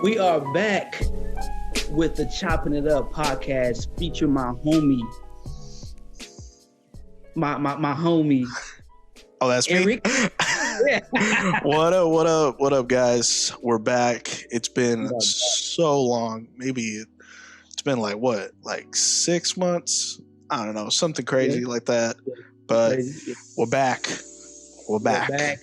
We are back with the Choppin It Up podcast featuring my homie, my homie. Oh, that's Eric. me. What up, guys? We're back. It's been so long. Maybe it's been like 6 months. I don't know, something crazy like that. But we're back. We're back.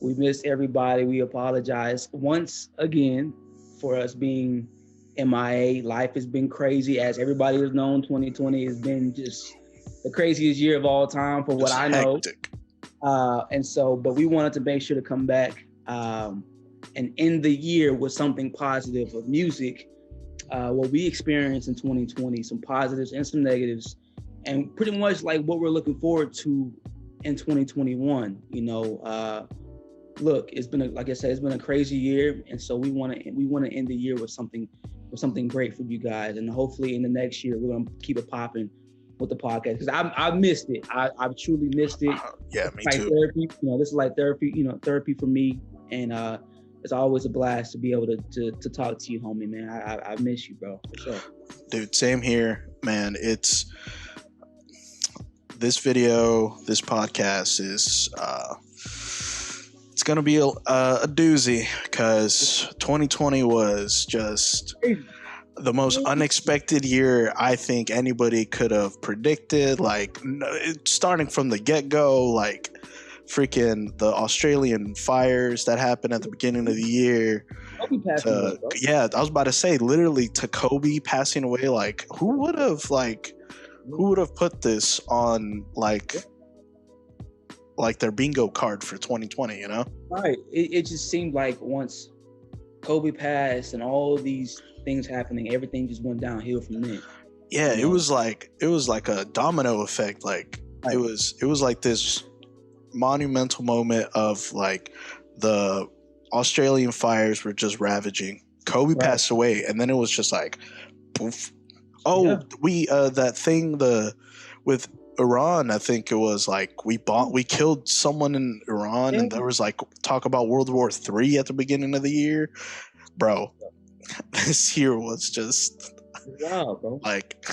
We missed everybody. We apologize once again for us being MIA. Life has been crazy, as everybody has known. 2020 has been just the craziest year of all time for what I know. Hectic. But we wanted to make sure to come back and end the year with something positive of music. What we experienced in 2020, some positives and some negatives, and pretty much like what we're looking forward to in 2021. Look, it's been like I said, it's been a crazy year, and so we want to end the year with something great for you guys, and hopefully in the next year we're gonna keep it popping with the podcast, because I missed it. I've truly missed it. Yeah, me like too. Therapy, this is like therapy. Therapy for me, and it's always a blast to be able to talk to you, homie, man. I miss you, bro. For sure. Dude, same here, man. It's this podcast is it's gonna be a doozy, because 2020 was just the most unexpected year I think anybody could have predicted. Like, starting from the get-go, like freaking the Australian fires that happened at the beginning of the year. Yeah, I was about to say, literally, to Kobe passing away. Like, who would have put this on like their bingo card for 2020, Right. It just seemed like once Kobe passed and all these things happening, everything just went downhill from there. Yeah, it was like a domino effect. Like, right. It was like this monumental moment of like the Australian fires were just ravaging. Kobe passed away, and then it was just like poof. Oh, yeah. We that thing with Iran, I think it was like we killed someone in Iran, and there was like talk about World War III at the beginning of the year. Bro, this year was just bro. Like,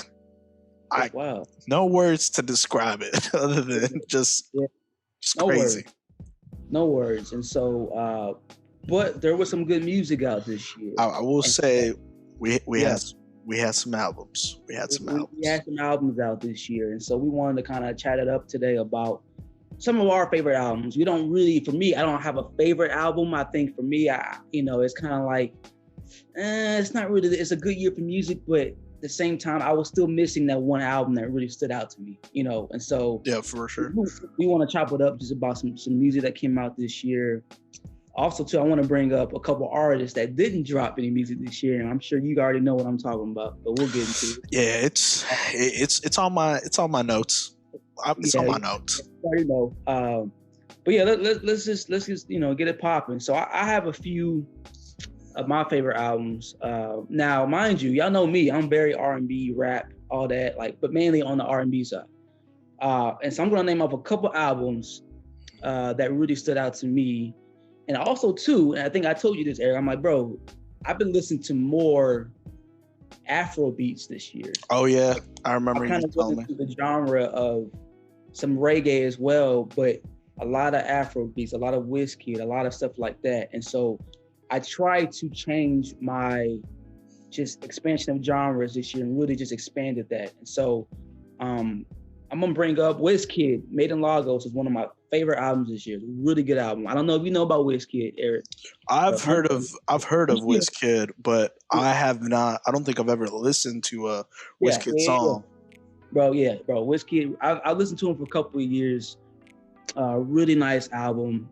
wow. No words to describe it other than just crazy. No words. And so, but there was some good music out this year. I will say we had some albums. We had some albums out this year, and so we wanted to kind of chat it up today about some of our favorite albums. We don't really, for me, I don't have a favorite album. I think for me, it's kind of like, it's not really. It's a good year for music, but at the same time, I was still missing that one album that really stood out to me. And so yeah, for sure. We want to chop it up just about some music that came out this year. Also, too, I want to bring up a couple artists that didn't drop any music this year, and I'm sure you already know what I'm talking about, but we'll get into it. Yeah, it's on my notes. It's on my notes. You already know. But yeah, let's just get it popping. So I have a few of my favorite albums. Now, mind you, y'all know me. I'm very R&B, rap, all that, but mainly on the R&B side. And so I'm gonna name off a couple albums that really stood out to me. And also, too, and I think I told you this, Eric, I'm like, bro, I've been listening to more Afro beats this year. Oh, yeah. I remember you telling me. I kind of the genre of some reggae as well, but a lot of Afro beats, a lot of Wizkid, a lot of stuff like that. And so I tried to change my just expansion of genres this year and really just expanded that. And so I'm going to bring up Wizkid. Made in Lagos is one of my favorite albums this year. It's a really good album. I don't know if you know about Wizkid, Eric. I've heard of Wizkid, but I have not. I don't think I've ever listened to a Wizkid song. Bro, Wizkid. I listened to him for a couple of years. Really nice album.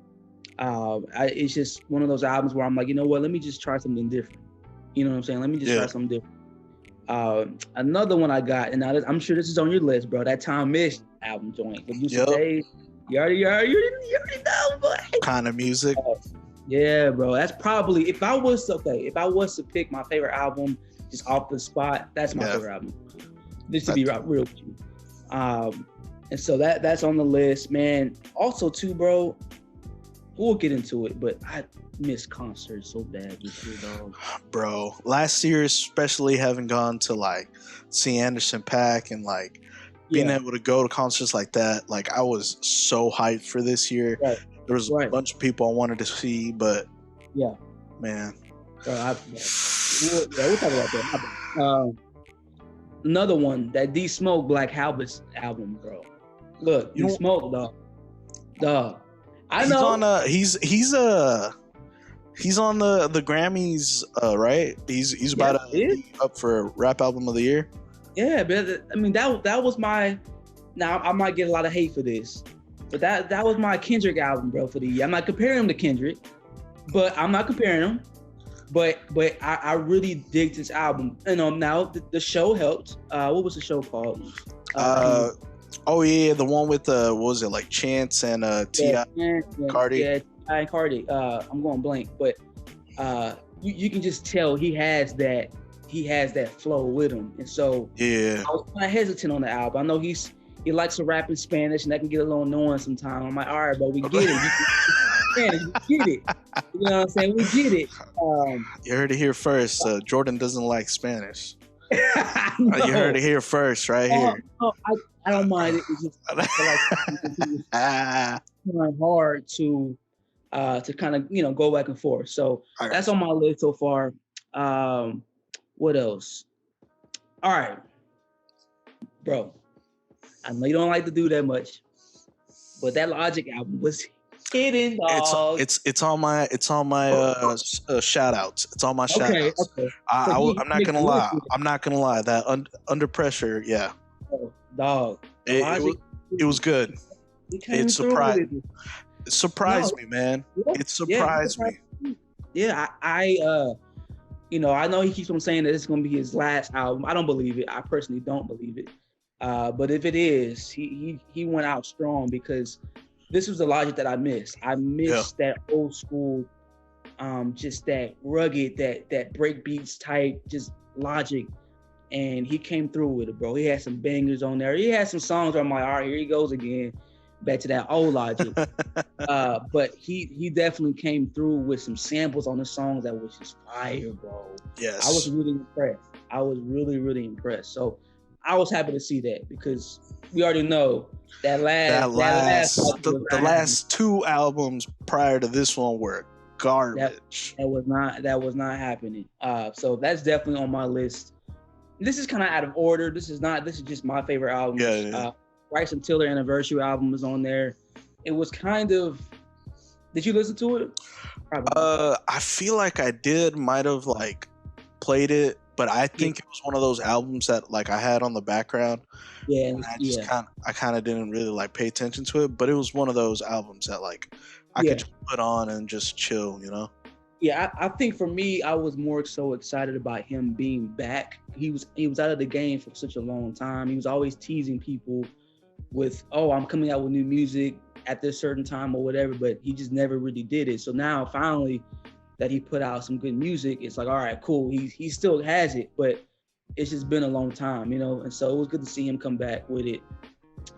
It's just one of those albums where I'm like, you know what? Let me just try something different. You know what I'm saying? Let me just try something different. Another one I got, and I'm sure this is on your list, bro. That Misch album joint. Yep. You already know, boy. Kind of music. Yeah, bro. That's probably, if I was to pick my favorite album just off the spot, that's my favorite album. Just to be real with you. And so that's on the list, man. Also, too, bro, we'll get into it, but I miss concerts so bad this year, dog. Bro, last year especially having gone to like see Anderson .Paak and like being Yeah, able to go to concerts like that, like I was so hyped for this year. right, There was a right. bunch of people I wanted to see, but Yeah, man, bro. We'll talk about that. Another one, that D Smoke Black Habits album, bro. Look, you D know, Smoke, dog. I he's know. on he's on the Grammys, right? He's Yeah, about to be up for Rap Album of the Year. yeah, but I mean that was my. Now I might get a lot of hate for this, but that was my Kendrick album, bro, for the year. I'm not comparing him to Kendrick, but I'm not comparing him. But I really dig this album. And now the show helped. What was the show called? Oh yeah, the one with what was it, like Chance and T.I. Cardi. Yeah, T.I. and Cardi. I'm going blank, but you can just tell he has that flow with him. And so Yeah, I was kind of hesitant on the album. I know he likes to rap in Spanish, and that can get a little annoying sometimes. I'm like, all right, but we get it. Spanish, we get it. You know what I'm saying? We get it. You heard it here first. Jordan doesn't like Spanish. No. You heard it here first, right here. No, I don't mind it. It's just I feel like it's hard to kind of go back and forth. So that's on my list so far. What else? All right, bro. I know you don't like to do that much, but that Logic album was hitting, dog. It's on my shout outs. It's on my shout outs. Okay. I'm not gonna lie. I'm not gonna lie. That Under Pressure, yeah. Oh, dog. It was good. It surprised me, man. Yeah, it surprised me. Yeah, I know he keeps on saying that it's gonna be his last album. I don't believe it. I personally don't believe it. But if it is, he went out strong, because this was the Logic that I missed. I missed that old school, just that rugged, that break beats type, just Logic. And he came through with it, bro. He had some bangers on there. He had some songs where I'm like, all right, here he goes again, back to that old Logic. But he definitely came through with some samples on the songs that was just fire, bro. Yes. I was really impressed. I was really, really impressed. So I was happy to see that, because we already know the last two albums prior to this one were garbage. That was not happening. So that's definitely on my list. This is kind of out of order. This is just my favorite album. Yeah. Bryson Tiller Anniversary album is on there. It was kind of. Did you listen to it? Probably. I feel like I might have like played it, but I think it was one of those albums that like I had on the background. Yeah. And I kind of didn't really like pay attention to it, but it was one of those albums that like I could just put on and just chill, you know? Yeah, I think for me, I was more so excited about him being back. He was out of the game for such a long time. He was always teasing people with, oh, I'm coming out with new music at this certain time or whatever, but he just never really did it. So now finally that he put out some good music, it's like, all right, cool. He still has it, but it's just been a long time, And so it was good to see him come back with it.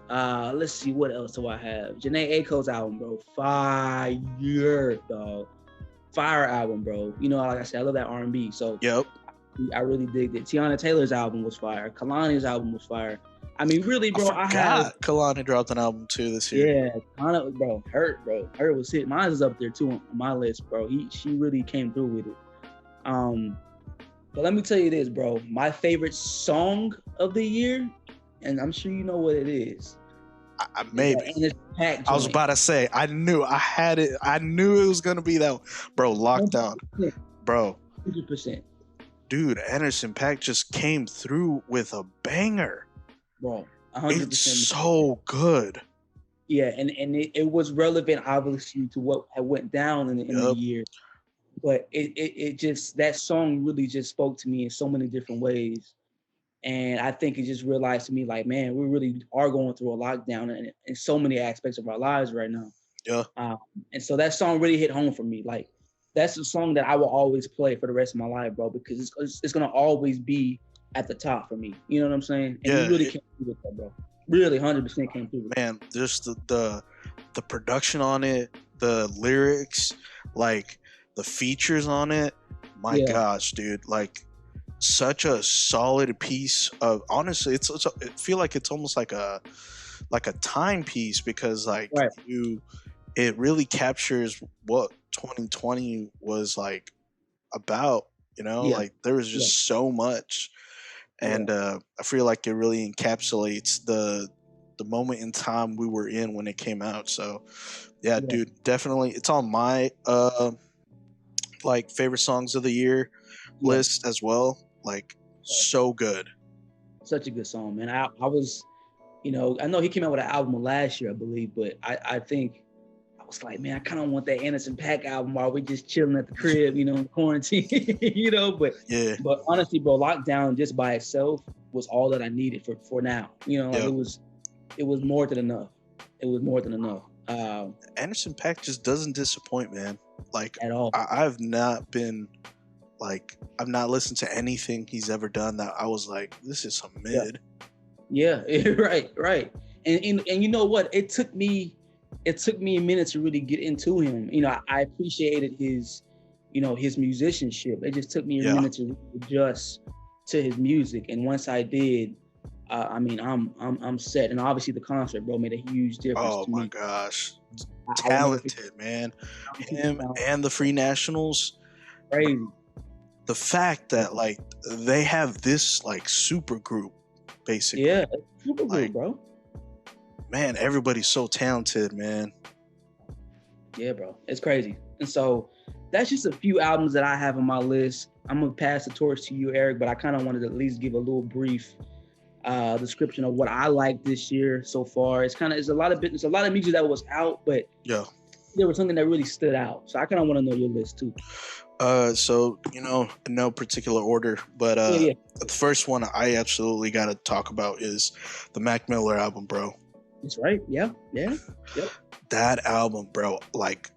Let's see, what else do I have? Jhené Aiko's album, bro. Fire, dog. Fire album, bro. Like I said, I love that R&B. So yep. I really digged it. Tiana Taylor's album was fire. Kalani's album was fire. I mean, really, bro. Kalani dropped an album too this year. Yeah, Kalani, bro. Hurt was hit. Mine is up there too on my list, bro. She really came through with it. But let me tell you this, bro. My favorite song of the year, and I'm sure you know what it is. Maybe. I was about to say, I knew I had it. I knew it was going to be that one. Bro, Lockdown. 100%. Bro. 100%. Dude, Anderson .Paak just came through with a banger. Bro, 100%. It's so good. Yeah, and it was relevant, obviously, to what had went down in the year. But it just, that song really just spoke to me in so many different ways. And I think it just realized to me, like, man, we really are going through a lockdown in so many aspects of our lives right now. Yeah. And so that song really hit home for me. Like, that's a song that I will always play for the rest of my life, bro, because it's going to always be at the top for me. You know what I'm saying? And he really came through with that, bro. Really, 100% came through with that. Man, just the production on it, the lyrics, like the features on it. My Yeah, gosh, dude! Like such a solid piece of. Honestly, I feel like it's almost like a timepiece because like right. it really captures what 2020 was like about. Yeah, Like there was yeah, just so much, yeah, and I feel like it really encapsulates the moment in time we were in when it came out. So yeah, yeah, dude, definitely it's on my like favorite songs of the year yeah. list as well. Like so good. Such a good song, man. I was, I know he came out with an album last year, I believe, but I think I was like, man, I kind of want that Anderson .Paak album while we just chilling at the crib, in quarantine, But Yeah, honestly, bro, Lockdown just by itself was all that I needed for now. Like yeah. it was more than enough. It was more than enough. Anderson Paak just doesn't disappoint, man. Like At all. I've not been like I've not listened to anything he's ever done that I was like, this is some Yeah. mid. Yeah, right. And you know what? It took me a minute to really get into him. I appreciated his musicianship. It just took me a Yeah. minute to adjust to his music. And once I did, I mean, I'm set. And obviously the concert, bro, made a huge difference Oh to my me. gosh. I will never forget Talented, man. how people Him sound and the Free Nationals. crazy. The fact that like they have this like super group basically. Yeah, super Like, good, bro. man, everybody's so talented, man. Yeah, bro. It's crazy. And so that's just a few albums that I have on my list. I'm gonna pass the torch to you, Eric, but I kind of wanted to at least give a little brief description of what I like this year so far. It's a lot of music that was out, but Yeah. there was something that really stood out. So I kind of want to know your list too. So in no particular order, but Yeah. the first one I absolutely got to talk about is the Mac Miller album, bro. That's right. Yeah. Yep. That album, bro. Like,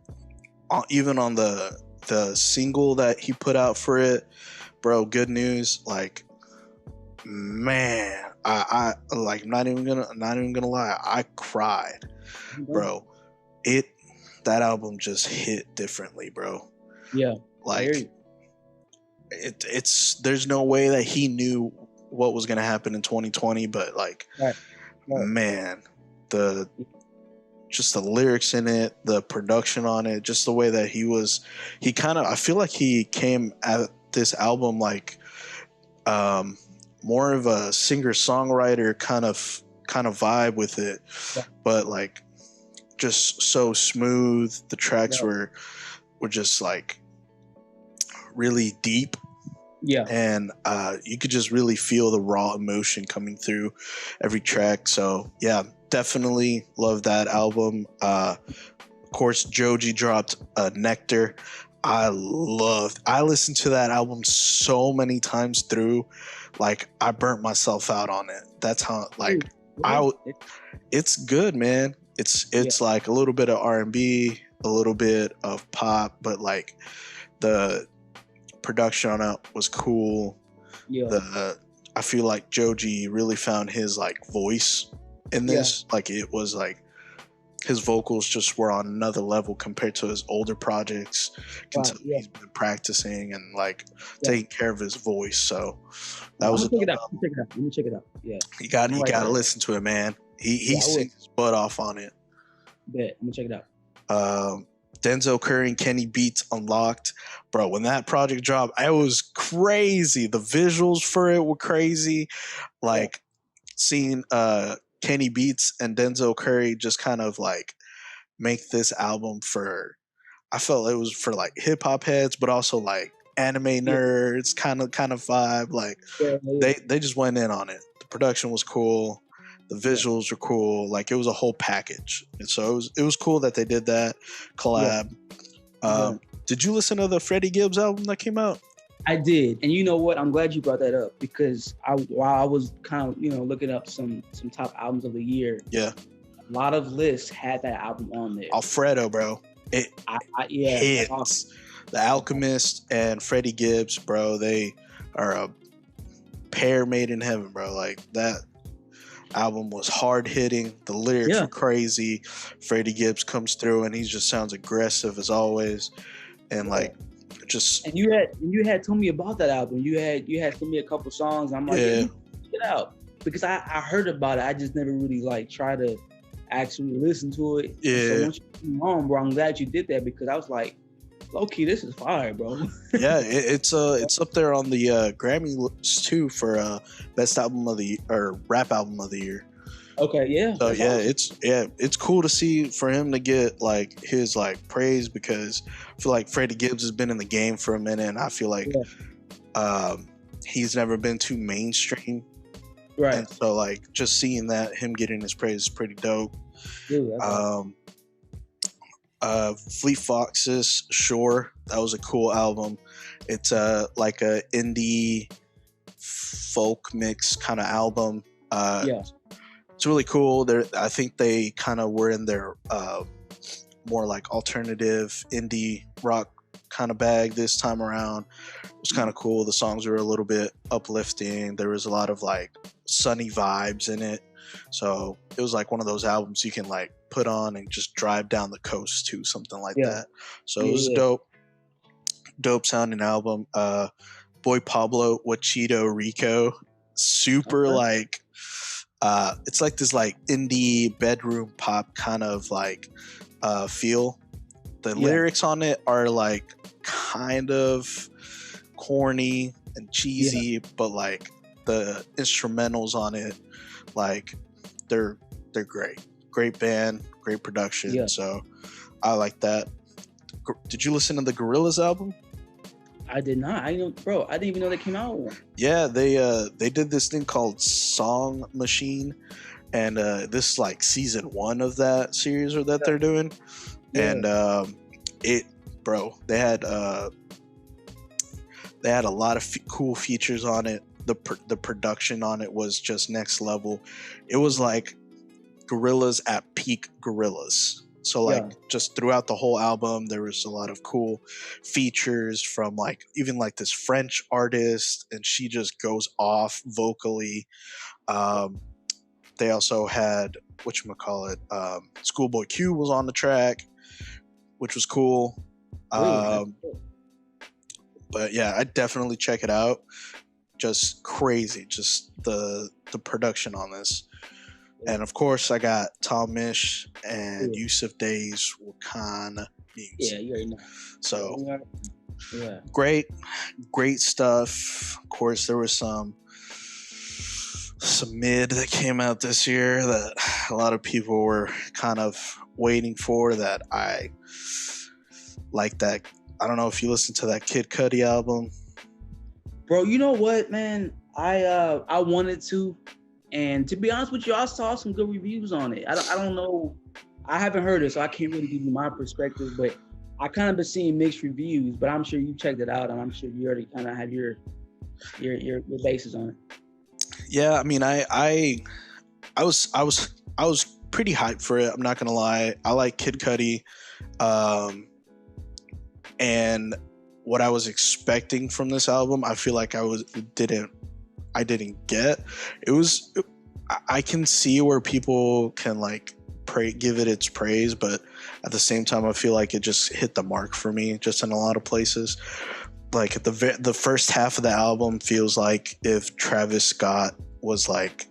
even on the single that he put out for it, bro. Good News. Like, man, I like not even gonna lie. I cried, bro. That album just hit differently, bro. Yeah. I hear Like you. it's there's no way that he knew what was gonna happen in 2020, but like, Right. man, the lyrics in it, the production on it, just the way that he kind of, I feel like he came at this album like more of a singer songwriter kind of vibe with it, Yeah. but like just so smooth. The tracks Yeah. were just like really deep, Yeah. and you could just really feel the raw emotion coming through every track. So yeah, definitely love that album. Of course, Joji dropped Nectar. I listened to that album so many times through, like I burnt myself out on it. That's how like it's good, man. It's like a little bit of R&B, a little bit of pop, but like the production on it was cool. Yeah. I feel like Joji really found his like voice in this. Like it was like his vocals just were on another level compared to his older projects. Can tell he's been practicing and like taking care of his voice. So that was. Let me check it out. Yeah. You got to listen to it, man. He sings his butt off on it. Bet. I'm gonna check it out. Denzel Curry and Kenny Beats Unlocked, bro. When that project dropped, I was crazy. The visuals for it were crazy. Like seeing Kenny Beats and Denzel Curry just kind of like make this album for. I felt it was for like hip hop heads, but also like anime nerds, kind of vibe. Like they just went in on it. The production was cool. The visuals were cool. Like it was a whole package. And so it was cool that they did that collab. Did you listen to the Freddie Gibbs album that came out? I did. And you know what? I'm glad you brought that up because while I was kind of, looking up some top albums of the year. Yeah. A lot of lists had that album on there. Alfredo, bro. It hits. Awesome. The Alchemist and Freddie Gibbs, bro, they are a pair made in heaven, bro. Like that. album was hard hitting. The lyrics Yeah. were crazy. Freddie Gibbs comes through and he just sounds aggressive as always, and like just And you had told me about that album. You had told me a couple songs. I'm like, yeah. check it out, because I heard about it. I just never really like try to actually listen to it. Yeah. So once you came on, bro, I'm glad you did that, because I was like, low key, this is fire, bro. Yeah, it's up there on the Grammy list too for best album of the or rap album of the year. Okay, yeah. So it's cool to see for him to get like his like praise, because I feel like Freddie Gibbs has been in the game for a minute, and I feel like he's never been too mainstream. Right. And so like just seeing that him getting his praise is pretty dope. Yeah, Fleet Foxes, Sure, that was a cool album. It's like a indie folk mix kind of album. It's really cool. I think they kind of were in their more like alternative indie rock kind of bag this time around. It was kind of cool. The songs were a little bit uplifting. There was a lot of like sunny vibes in it. So it was like one of those albums you can like put on and just drive down the coast to, something like that. So it was a dope sounding album. Boy Pablo, Wachito Rico, super like it's like this like indie bedroom pop kind of like feel. The lyrics on it are like kind of corny and cheesy, but like the instrumentals on it, like they're great band, great production. So I like that. Did you listen to the Gorillaz album? I did not. I didn't even know they came out with one. Yeah, they did this thing called Song Machine, and this is like season 1 of that series that they're doing. And they had a lot of cool features on it. The production on it was just next level. It was like Gorillaz at peak Gorillaz. So like just throughout the whole album, there was a lot of cool features from like even like this French artist, and she just goes off vocally. They also had Schoolboy Q was on the track, which was cool. But yeah, I'd definitely check it out. Just crazy, just the production on this. And of course, I got Tom Misch and Yusuf Day's Wakana Music. Yeah, you already know. So great stuff. Of course, there was some mid that came out this year that a lot of people were kind of waiting for, that I like. That I don't know if you listened to that Kid Cudi album. Bro, you know what, man? I wanted to, and to be honest with you, I saw some good reviews on it. I don't know. I haven't heard it, so I can't really give you my perspective, but I kind of been seeing mixed reviews, but I'm sure you checked it out, and I'm sure you already kind of have your bases on it. Yeah, I mean, I was pretty hyped for it. I'm not gonna lie. I like Kid Cudi, and what I was expecting from this album, I feel like I didn't get. I can see where people can like give it its praise, but at the same time, I feel like it just hit the mark for me, just in a lot of places. Like the first half of the album feels like if Travis Scott was like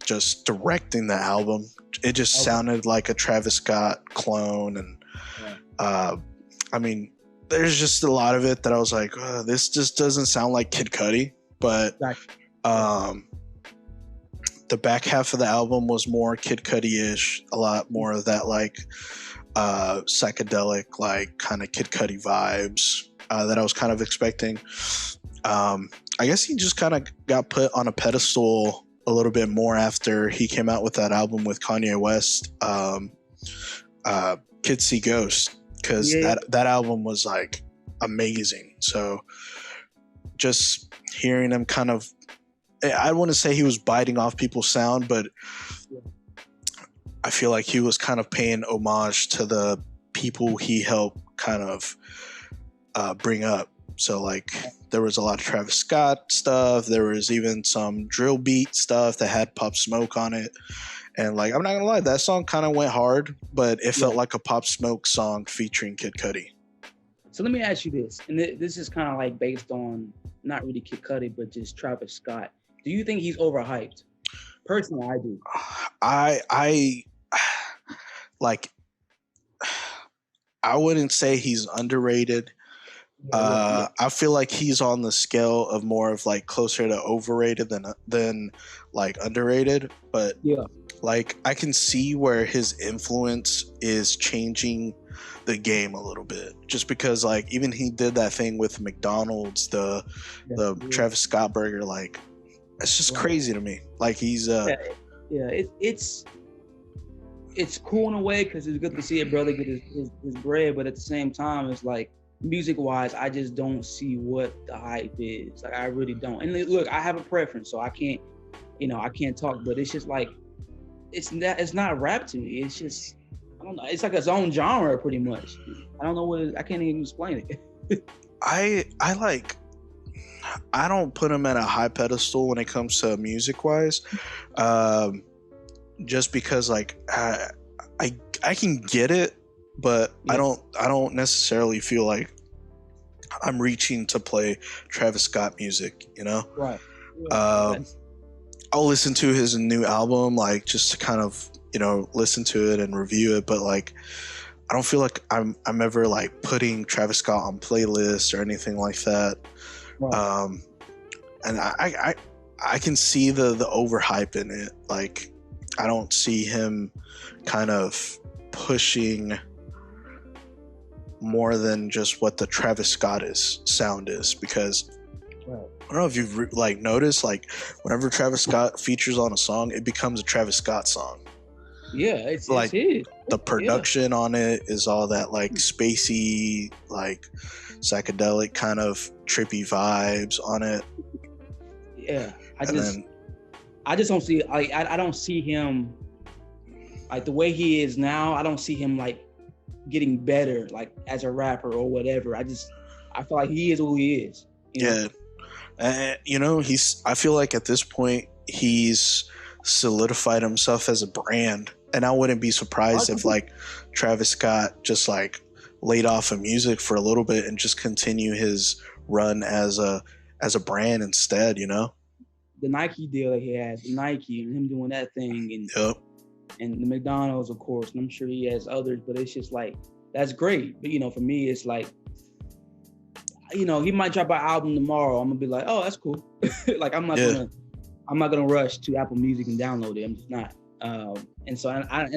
just directing the album. It just sounded like a Travis Scott clone, and I mean, there's just a lot of it that I was like, this just doesn't sound like Kid Cudi. But the back half of the album was more Kid Cudi-ish, a lot more of that like psychedelic, like kind of Kid Cudi vibes that I was kind of expecting. I guess he just kind of got put on a pedestal a little bit more after he came out with that album with Kanye West, Kids See Ghosts, because that album was like amazing. So just hearing him kind of, I wouldn't say he was biting off people's sound, but I feel like he was kind of paying homage to the people he helped kind of bring up. So like there was a lot of Travis Scott stuff. There was even some drill beat stuff that had Pop Smoke on it. And like, I'm not gonna lie, that song kind of went hard, but it felt like a Pop Smoke song featuring Kid Cudi. So let me ask you this, and this is kind of like based on not really Kid Cudi, but just Travis Scott. Do you think he's overhyped? Personally, I do. I like. I wouldn't say he's underrated. I feel like he's on the scale of more of like closer to overrated than like underrated. But like I can see where his influence is changing the game a little bit, just because like even he did that thing with McDonald's, the Travis Scott burger. Like it's just crazy to me. Like he's it's cool in a way because it's good to see a brother get his bread, but at the same time, it's like music-wise, I just don't see what the hype is. Like I really don't. And look, I have a preference, so I can't talk. But it's just like it's not rap to me. It's just I don't know. It's like its own genre, pretty much. I don't know I can't even explain it. I don't put him at a high pedestal when it comes to music-wise. Just because like I can get it, but I don't necessarily feel like I'm reaching to play Travis Scott music, you know? Right. I'll listen to his new album, like just to kind of, listen to it and review it, but like I don't feel like I'm ever like putting Travis Scott on playlists or anything like that. Right. And I can see the overhype in it. Like I don't see him kind of pushing more than just what the Travis Scott sound is, because I don't know if you've like noticed, like whenever Travis Scott features on a song, it becomes a Travis Scott song. Yeah, it's like his. The production on it is all that like spacey, like psychedelic kind of trippy vibes on it. Yeah, I just don't see like I don't see him like the way he is now. I don't see him like getting better like as a rapper or whatever. I feel like he is who he is. I feel like at this point he's solidified himself as a brand, and I wouldn't be surprised if like Travis Scott just like laid off of music for a little bit and just continue his run as a brand instead, The Nike deal that he has, Nike and him doing that thing, and the McDonald's, of course, and I'm sure he has others, but it's just like, that's great. But, for me, it's like, he might drop an album tomorrow. I'm gonna be like, oh, that's cool. Like, I'm not gonna rush to Apple Music and download it. I'm just not. And so I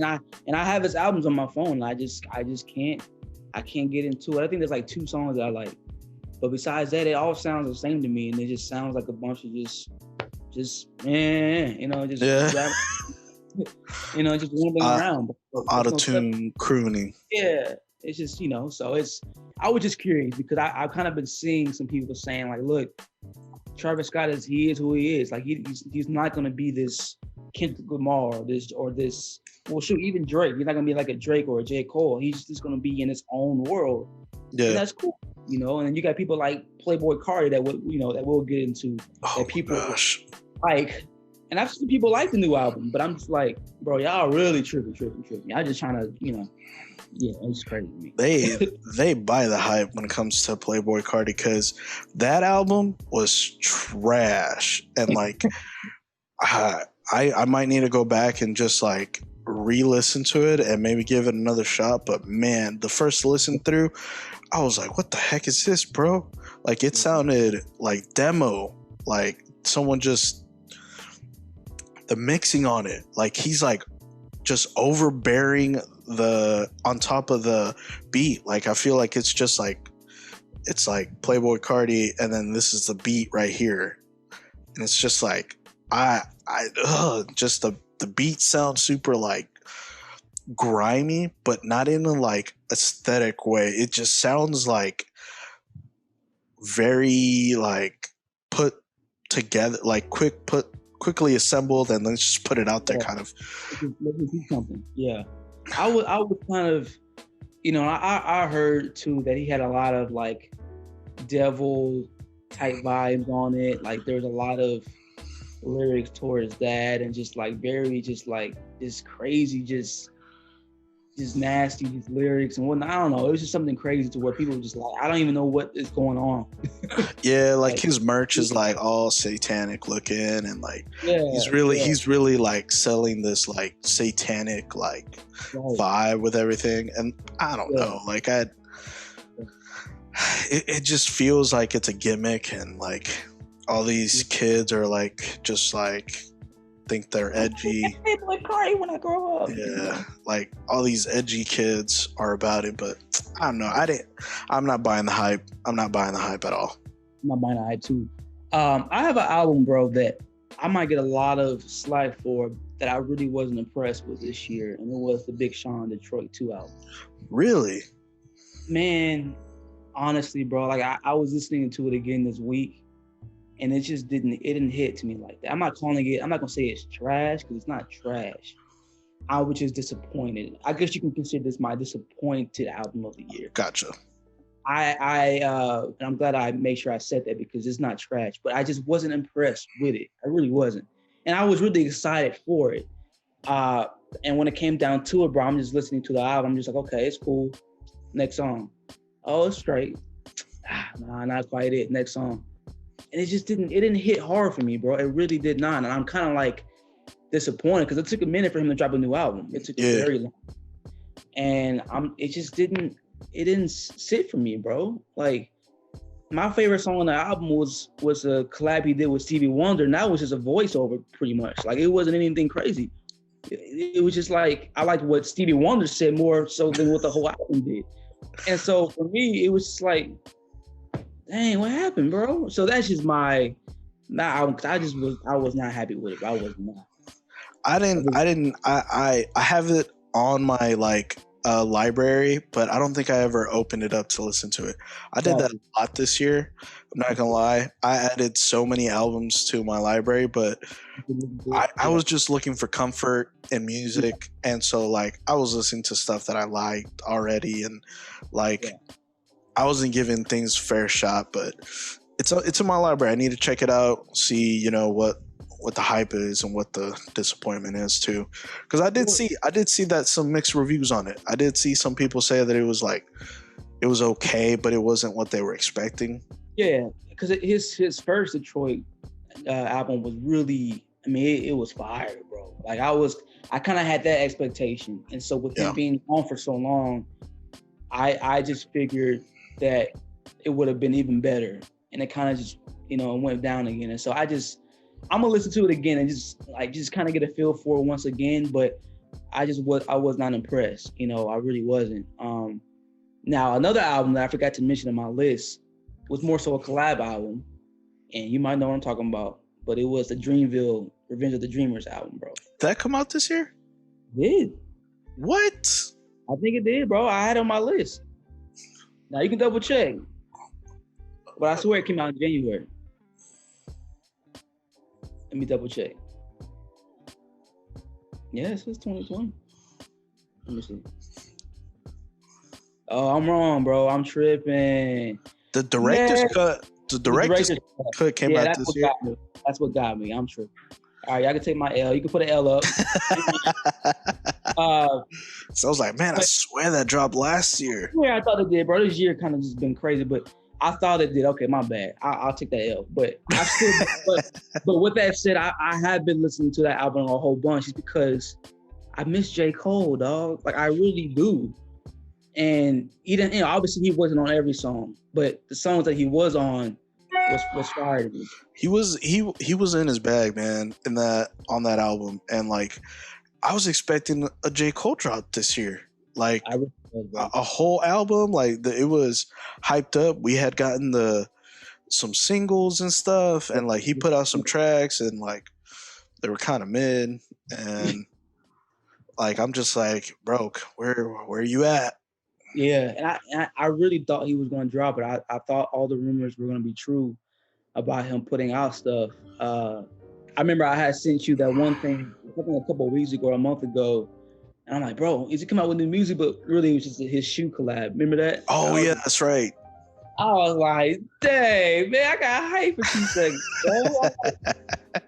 have his albums on my phone. And I just can't get into it. I think there's like 2 songs that I like, but besides that, it all sounds the same to me, and it just sounds like a bunch of just just rambling around. Auto-tune crooning. Yeah, it's just, so I was just curious because I've kind of been seeing some people saying like, look, Travis Scott is who he is. Like he's not going to be this Kendrick Lamar or this, well, shoot, even Drake. He's not going to be like a Drake or a J. Cole. He's just going to be in his own world. Yeah. And that's cool. And then you got people like Playboy Cardi that we'll get into, that people like, and I've seen people like the new album, but I'm just like, bro, y'all really tripping. Y'all just trying to, it's crazy to me. They buy the hype when it comes to Playboy Cardi, because that album was trash, and like, I might need to go back and just like re-listen to it and maybe give it another shot. But man, the first listen through, I was like, what the heck is this, bro? Like it sounded like demo, like someone just, the mixing on it, like he's like just overbearing on top of the beat. Like I feel like it's just like, it's like Playboy Cardi and then this is the beat right here, and it's just like just the beat sounds super like grimy, but not in a like aesthetic way. It just sounds like very like put together, like quickly assembled, and let's just put it out there kind of. Let me do something. Yeah. I was kind of, I heard too that he had a lot of like devil type vibes on it. Like there's a lot of lyrics towards that, and just like very just crazy, just nasty, these lyrics and whatnot. I don't know. It was just something crazy to where people were just like, I don't even know what is going on. Yeah, like his merch is like all satanic looking, and like Yeah, he's really like selling this like satanic like right. vibe with everything. And I don't know, like it just feels like it's a gimmick, and like all these kids are like just like think they're edgy. Like party when I grow up. Yeah, like all these edgy kids are about it, but I don't know. I'm not buying the hype. I'm not buying the hype at all. I'm not buying the hype too. I have an album, bro, that I might get a lot of slack for, that I really wasn't impressed with this year, and it was the Big Sean Detroit 2 album. Really? Man, honestly, bro, like I was listening to it again this week, and it just didn't hit to me like that. I'm not gonna say it's trash, because it's not trash. I was just disappointed. I guess you can consider this my disappointed album of the year. Gotcha. And I'm glad I made sure I said that, because it's not trash, but I just wasn't impressed with it. I really wasn't. And I was really excited for it. And when it came down to it, bro, I'm just listening to the album. I'm just like, okay, it's cool. Next song. Oh, it's straight. Nah, not quite it. Next song. And it didn't hit hard for me, bro. It really did not. And I'm kind of like disappointed, because it took a minute for him to drop a new album. It took very long. And it didn't sit for me, bro. Like, my favorite song on the album was a collab he did with Stevie Wonder, and that was just a voiceover, pretty much. Like, it wasn't anything crazy. It was just like, I liked what Stevie Wonder said more so than what the whole album did. And so for me, it was just like, dang, what happened, bro? So that's just my album, because I was not happy with it. I was not. I have it on my like library, but I don't think I ever opened it up to listen to it. I did that a lot this year. I'm not gonna lie. I added so many albums to my library, but I was just looking for comfort in music, and so like I was listening to stuff that I liked already, and like I wasn't giving things a fair shot. But it's in my library. I need to check it out, see what the hype is and what the disappointment is too, because I did see that some mixed reviews on it. I did see some people say that it was okay, but it wasn't what they were expecting. Yeah, because his first Detroit album was really, I mean, it was fire, bro. Like I kind of had that expectation, and so with him being on for so long, I just figured that it would have been even better, and it kind of just went down again, and so I'm gonna listen to it again and just kind of get a feel for it once again. But I was not impressed. I really wasn't. Now another album that I forgot to mention on my list was more so a collab album, and you might know what I'm talking about. But it was the Dreamville Revenge of the Dreamers album, bro. Did that come out this year? It did. What? I think it did, bro. I had it on my list. Now you can double check, but I swear it came out in January. Let me double check. Yes, it's 2020. Let me see. Oh, I'm wrong, bro. I'm tripping. The director's cut. The director's cut came out this year. That's what got me. I'm tripping. All right, y'all can take my L. You can put an L up. So I was like, man, I swear that dropped last year. Yeah, I thought it did, bro. This year kind of just been crazy, but I thought it did. Okay, my bad. I'll take that L. But I still, but with that said, I have been listening to that album a whole bunch, just because I miss J. Cole, dog. Like, I really do. And obviously he wasn't on every song, but the songs that he was on was fire to me. He was in his bag, man, on that album, and like I was expecting a J. Cole drop this year, like a whole album. Like it was hyped up. We had gotten some singles and stuff, and like he put out some tracks, and like they were kind of mid, and like I'm just like, bro, where are you at? Yeah, and I really thought he was going to drop it. I thought all the rumors were going to be true about him putting out stuff. I remember I had sent you that one thing, I think a couple of weeks ago, or a month ago, and I'm like, bro, is he coming out with new music? But really, it was just his shoe collab. Remember that? Oh yeah, that's right. I was like, dang, man, I got hype for 2 seconds, bro.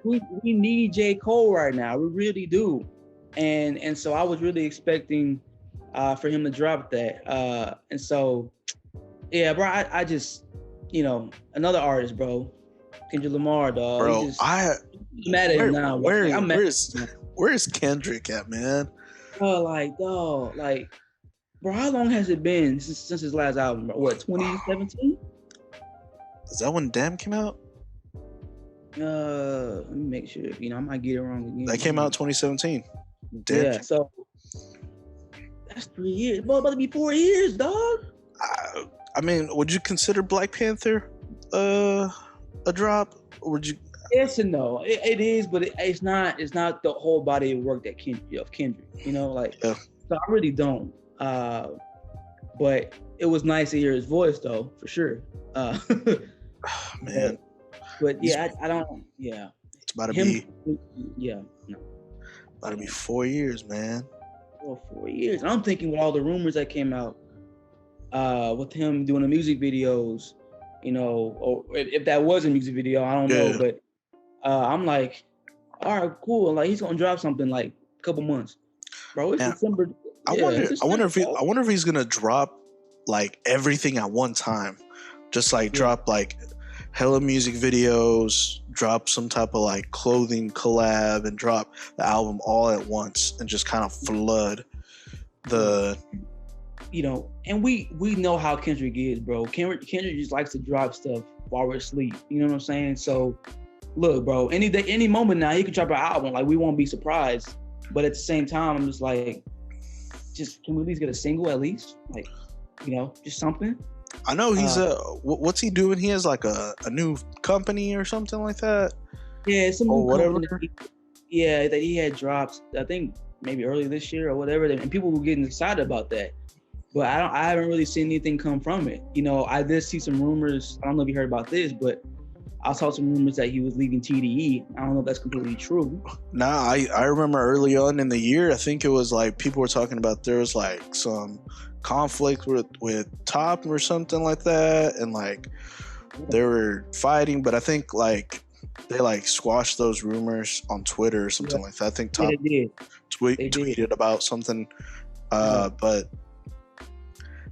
We need J. Cole right now. We really do. And so I was really expecting for him to drop that. And so, yeah, bro, I just, another artist, bro. Kendrick Lamar, dog. Bro, I'm mad at him now. I'm mad. Where's Kendrick at, man? Like, dog, like, bro, how long has it been since his last album? What, 2017? Is that when Damn came out? Let me make sure. I might get it wrong again. That came out 2017. Damn. Yeah, so that's 3 years. Bro, about to be 4 years, dog. I mean, would you consider Black Panther a drop? Or would you? Yes and no. It is, but it's not. It's not the whole body of work that Kendrick. So I really don't. But it was nice to hear his voice, though, for sure. Man. But yeah, I don't. Yeah. It's about to be. Yeah. No. About to be 4 years, man. Well, 4 years. And I'm thinking with all the rumors that came out, with him doing the music videos, or if that was a music video, I don't know. But I'm like, all right, cool. Like he's gonna drop something like a couple months, bro. It's December. I wonder if he's gonna drop like everything at one time, just like drop like hella music videos, drop some type of like clothing collab, and drop the album all at once, and just kind of flood the. And we know how Kendrick is, bro. Kendrick just likes to drop stuff while we're asleep. You know what I'm saying? So, look, bro. Any day, any moment now, he could drop an album. Like we won't be surprised. But at the same time, I'm just like, can we at least get a single at least? Like, just something. I know he's what's he doing? He has like a new company or something like that. Yeah, some new whatever. That he had dropped. I think maybe early this year or whatever, and people were getting excited about that. But I haven't really seen anything come from it. I did see some rumors. I don't know if you heard about this, but I saw some rumors that he was leaving TDE. I don't know if that's completely true. Nah, I remember early on in the year, I think it was like people were talking about there was like some conflict with Top or something like that, and like they were fighting. But I think like they like squashed those rumors on Twitter or something like that. I think Top tweeted about something, but.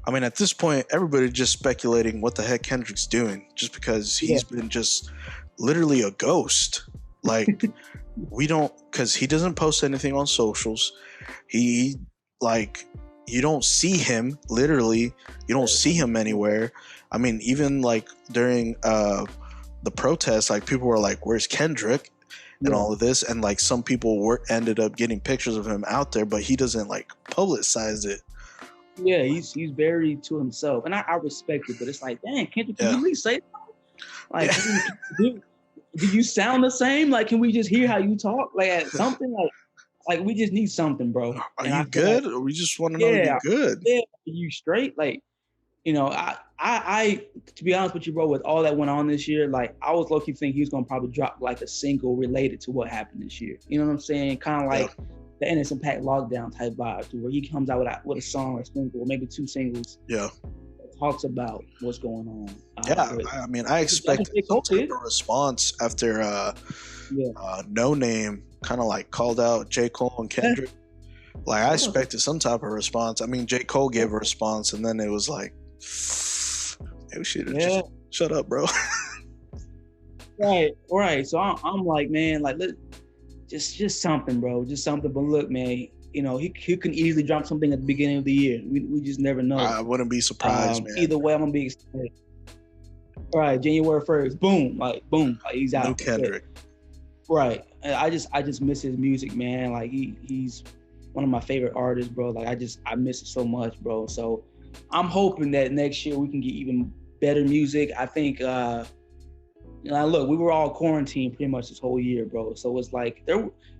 I mean, at this point, everybody's just speculating what the heck Kendrick's doing, just because he's been just literally a ghost. Like, because he doesn't post anything on socials. He, like, you don't see him, literally. You don't see him anywhere. I mean, even, like, during the protests, like, people were like, where's Kendrick? And all of this. And, like, some people ended up getting pictures of him out there, but he doesn't, like, publicize it. Yeah, he's very to himself, and I respect it. But it's like, dang, Kendrick, can you at least say that? Like, do you sound the same? Like, can we just hear how you talk? Like, something like we just need something, bro. Are you good? Or we just want to know you're good. Yeah, are you straight? Like, I to be honest with you, bro, with all that went on this year, like I was low-key thinking he was gonna probably drop like a single related to what happened this year. You know what I'm saying? Kind of like. The Innocent Pack Lockdown type vibe, to where he comes out with a song or a single, or maybe two singles. Yeah, that talks about what's going on. I mean, I expect some type of response after No Name kind of like called out J. Cole and Kendrick. Like I expected some type of response. I mean, J. Cole gave a response, and then it was like, maybe we should have just shut up, bro. Right. So I'm like, man, like just something, bro. Just something. But look, man, he can easily drop something at the beginning of the year. We just never know. I wouldn't be surprised, man. Either way, I'm gonna be excited. All right, January 1st, boom, like he's out. New Kendrick. Right. And I just miss his music, man. Like he's one of my favorite artists, bro. Like I miss it so much, bro. So I'm hoping that next year we can get even better music. I think look, we were all quarantined pretty much this whole year, bro. So it's like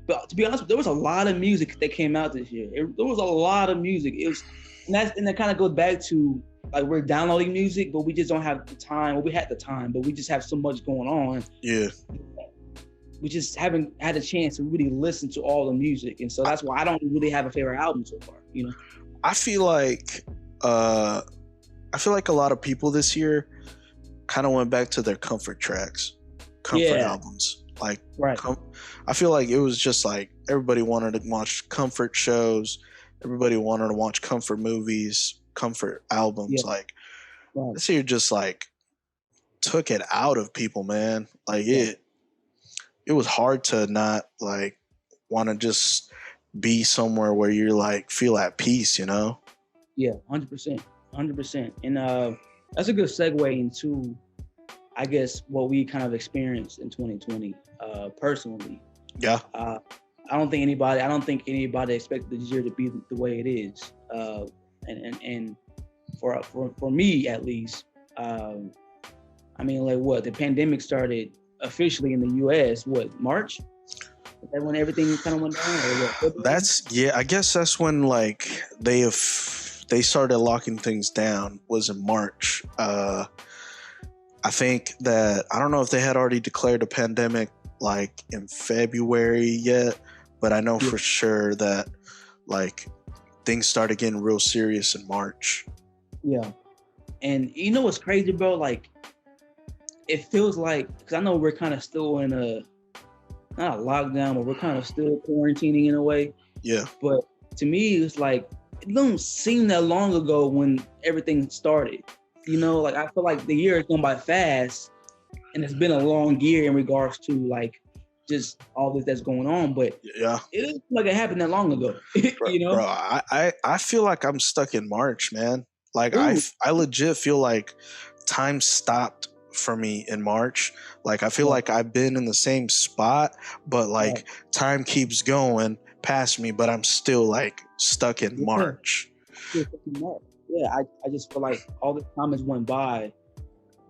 but to be honest, there was a lot of music that came out this year. There was a lot of music. And that kind of goes back to like we're downloading music, but we just don't have the time. Well, we had the time, but we just have so much going on. Yeah. We just haven't had a chance to really listen to all the music, and so that's why I don't really have a favorite album so far. I feel like I feel like a lot of people this year kind of went back to their comfort tracks, comfort albums. Like, right. I feel like it was just like everybody wanted to watch comfort shows, everybody wanted to watch comfort movies, comfort albums. Like, this year just like took it out of people, man. Like it was hard to not like want to just be somewhere where you're like feel at peace, you know? Yeah, 100%. And that's a good segue into, I guess, what we kind of experienced in 2020 personally. Yeah. I don't think anybody expected this year to be the way it is. And for me at least, I mean, like what, the pandemic started officially in the US, March? Is that when everything kind of went down? Or what? I guess that's when like they started locking things down, was in March. I think that, I don't know if they had already declared a pandemic like in February yet, but I know for sure that like things started getting real serious in March. Yeah. And you know what's crazy, bro? Like, it feels like, because I know we're kind of still in not a lockdown, but we're kind of still quarantining in a way. Yeah. But to me, it's like, it don't seem that long ago when everything started. You know, like, I feel like the year has gone by fast, and it's been a long year in regards to like just all this that's going on. But yeah, it doesn't like it happened that long ago. You know, bro, I feel like I'm stuck in March, man. Like, I legit feel like time stopped for me in March. Like, I feel like I've been in the same spot, but like time keeps going past me, but I'm still like stuck in March. Yeah, I just feel like all the time has went by,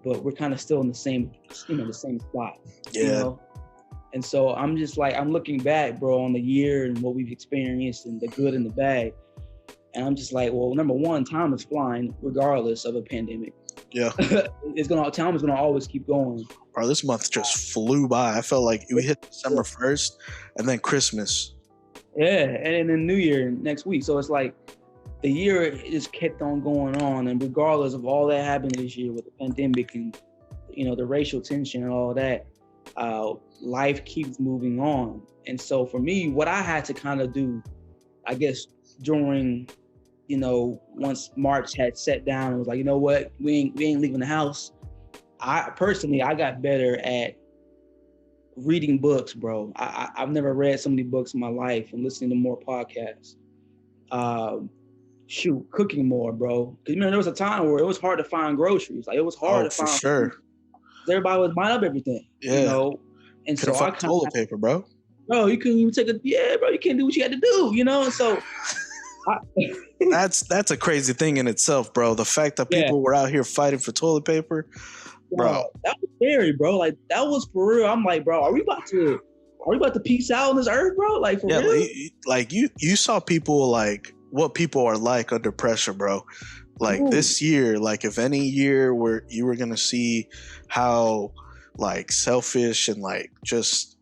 but we're kind of still in the same spot. Yeah. You know? And so I'm just like, I'm looking back, bro, on the year and what we've experienced and the good and the bad. And I'm just like, well, number one, time is flying regardless of a pandemic. Yeah. Time is gonna always keep going. Bro, this month just flew by. I felt like we hit December 1st and then Christmas. Yeah, and then New Year next week. So it's like the year just kept on going on, and regardless of all that happened this year with the pandemic and, you know, the racial tension and all that, life keeps moving on. And so for me, what I had to kind of do, I guess, during, you know, once March had set down, it was like, you know what, we ain't leaving the house. I got better at reading books, bro. I've never read so many books in my life, and listening to more podcasts. Cooking more, bro. Because, you know, there was a time where it was hard to find groceries. Like, it was hard to find. For sure. Food. Everybody was buying up everything. Yeah. You know, and couldn't so find toilet paper, bro. Bro, you couldn't even bro, you can't do what you had to do. You know, and so. That's a crazy thing in itself, bro. The fact that people were out here fighting for toilet paper, bro. That was scary, bro. Like, that was for real. I'm like, bro, are we about to peace out on this earth, bro? Like, for real? Like you saw people, like what people are like under pressure, bro. Like, this year, like if any year where you were gonna see how like selfish and like just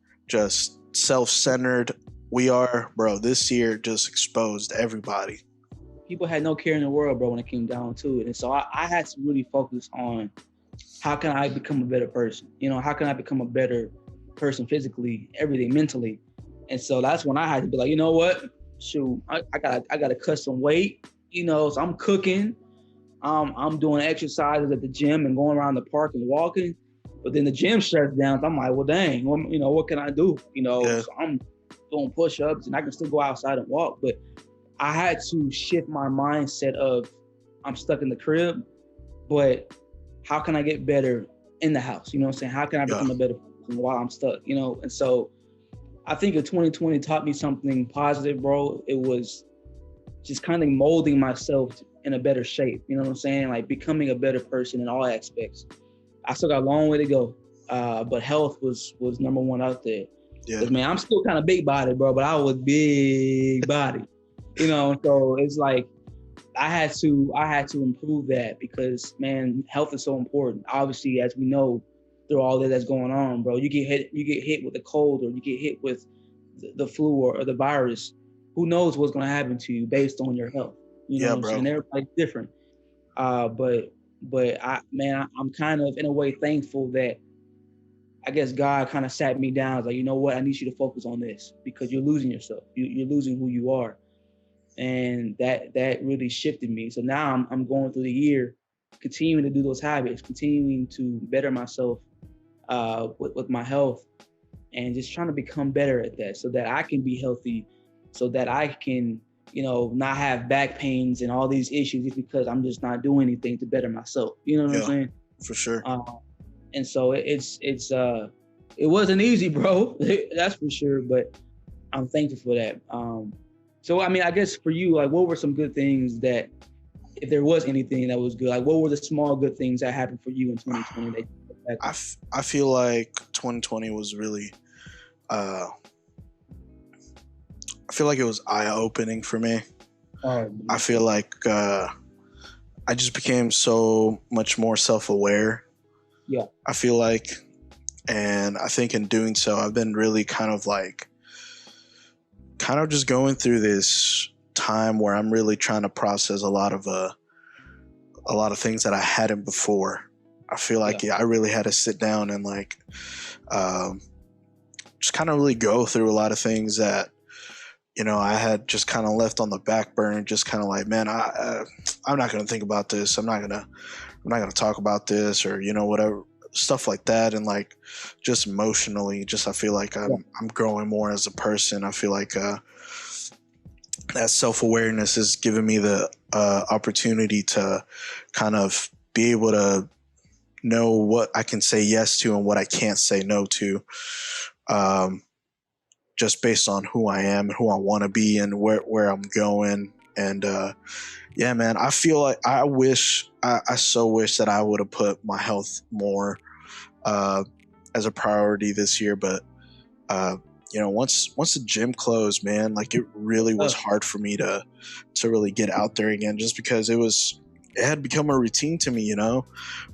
self-centered we are, bro, this year just exposed everybody. People had no care in the world, bro, when it came down to it. And so I had to really focus on, how can I become a better person? You know, how can I become a better person physically, everything, mentally? And so that's when I had to be like, you know what? Shoot, I gotta cut some weight, you know, so I'm cooking. I'm doing exercises at the gym and going around the park and walking. But then the gym shuts down. So I'm like, well, dang, you know, what can I do? You know, so I'm doing push-ups, and I can still go outside and walk, but I had to shift my mindset of, I'm stuck in the crib, but how can I get better in the house? You know what I'm saying? How can I become a better person while I'm stuck? You know, and so I think if 2020 taught me something positive, bro, it was just kind of molding myself in a better shape. You know what I'm saying? Like, becoming a better person in all aspects. I still got a long way to go, but health was number one out there. Yeah. Man, I'm still kind of big body, bro, but I was big body, you know. So it's like I had to improve that, because, man, health is so important. Obviously, as we know, through all that's going on, bro, you get hit with a cold, or you get hit with the flu or the virus. Who knows what's going to happen to you based on your health? You know what I'm saying? Everybody's different. But I'm kind of in a way thankful that I guess God kind of sat me down. Like, you know what? I need you to focus on this because you're losing yourself. You're losing who you are, and that really shifted me. So now I'm going through the year, continuing to do those habits, continuing to better myself with my health, and just trying to become better at that, so that I can be healthy, so that I can not have back pains and all these issues just because I'm just not doing anything to better myself. You know what I'm Yeah, saying? for sure. And so it wasn't easy, bro. That's for sure. But I'm thankful for that. So I mean, I guess for you, like, what were some good things that, if there was anything that was good, like, what were the small good things that happened for you in 2020? I feel like 2020 was really, I feel like it was eye opening for me. I feel like I just became so much more self aware. Yeah. I feel like, and I think in doing so, I've been really kind of just going through this time where I'm really trying to process a lot of things that I hadn't before. I feel like I really had to sit down and just kind of really go through a lot of things that I had just kind of left on the back burner. Just kind of like, man, I'm not going to think about this. I'm not gonna talk about this, or whatever, stuff like that. And just emotionally, I feel like I'm growing more as a person. I feel like that self-awareness has given me the opportunity to kind of be able to know what I can say yes to and what I can't say no to, just based on who I am and who I want to be and where I'm going. And yeah, man, I feel like I so wish that I would have put my health more as a priority this year. But once the gym closed, man, it really was hard for me to really get out there again, just because it had become a routine to me.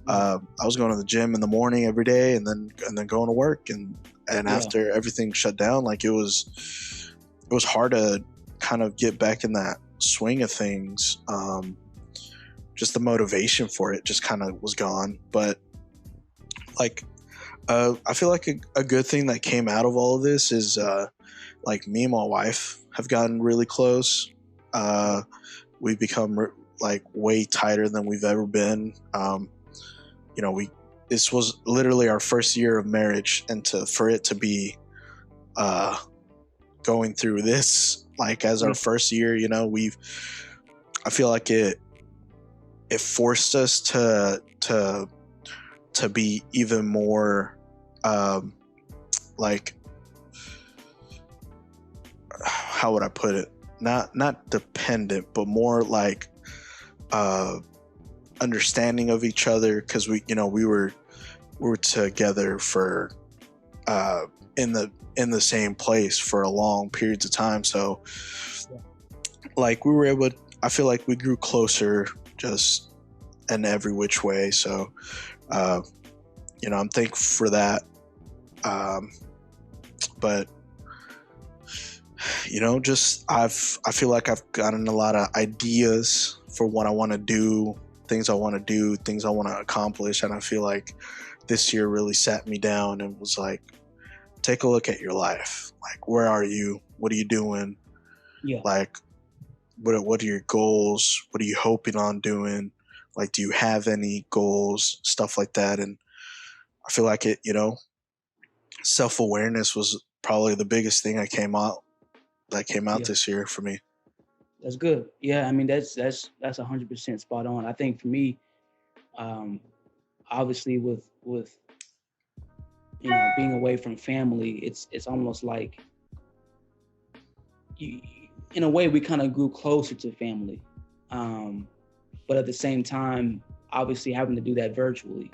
I was going to the gym in the morning every day, and then going to work, and after everything shut down, it was hard to kind of get back in that swing of things. Just the motivation for it just kind of was gone. But I feel like a good thing that came out of all of this is me and my wife have gotten really close. We've become way tighter than we've ever been. This was literally our first year of marriage, and for it to be going through this as our first year, I feel like it forced us to be even more how would I put it? Not dependent, but more understanding of each other, because we were together for in the same place for a long periods of time. So we were able to, I feel like we grew closer just in every which way. So I'm thankful for that. But I feel like I've gotten a lot of ideas for what I want to do, things I want to accomplish. And I feel like this year really sat me down and was take a look at your life. Where are you? What are you doing? Yeah. What are your goals? What are you hoping on doing? Do you have any goals? Stuff like that. And I feel like it, self-awareness was probably the biggest thing that came out this year for me. That's good. Yeah, I mean, that's 100% spot on. I think for me, obviously with being away from family, it's almost like you, in a way, we kind of grew closer to family, but at the same time, obviously having to do that virtually,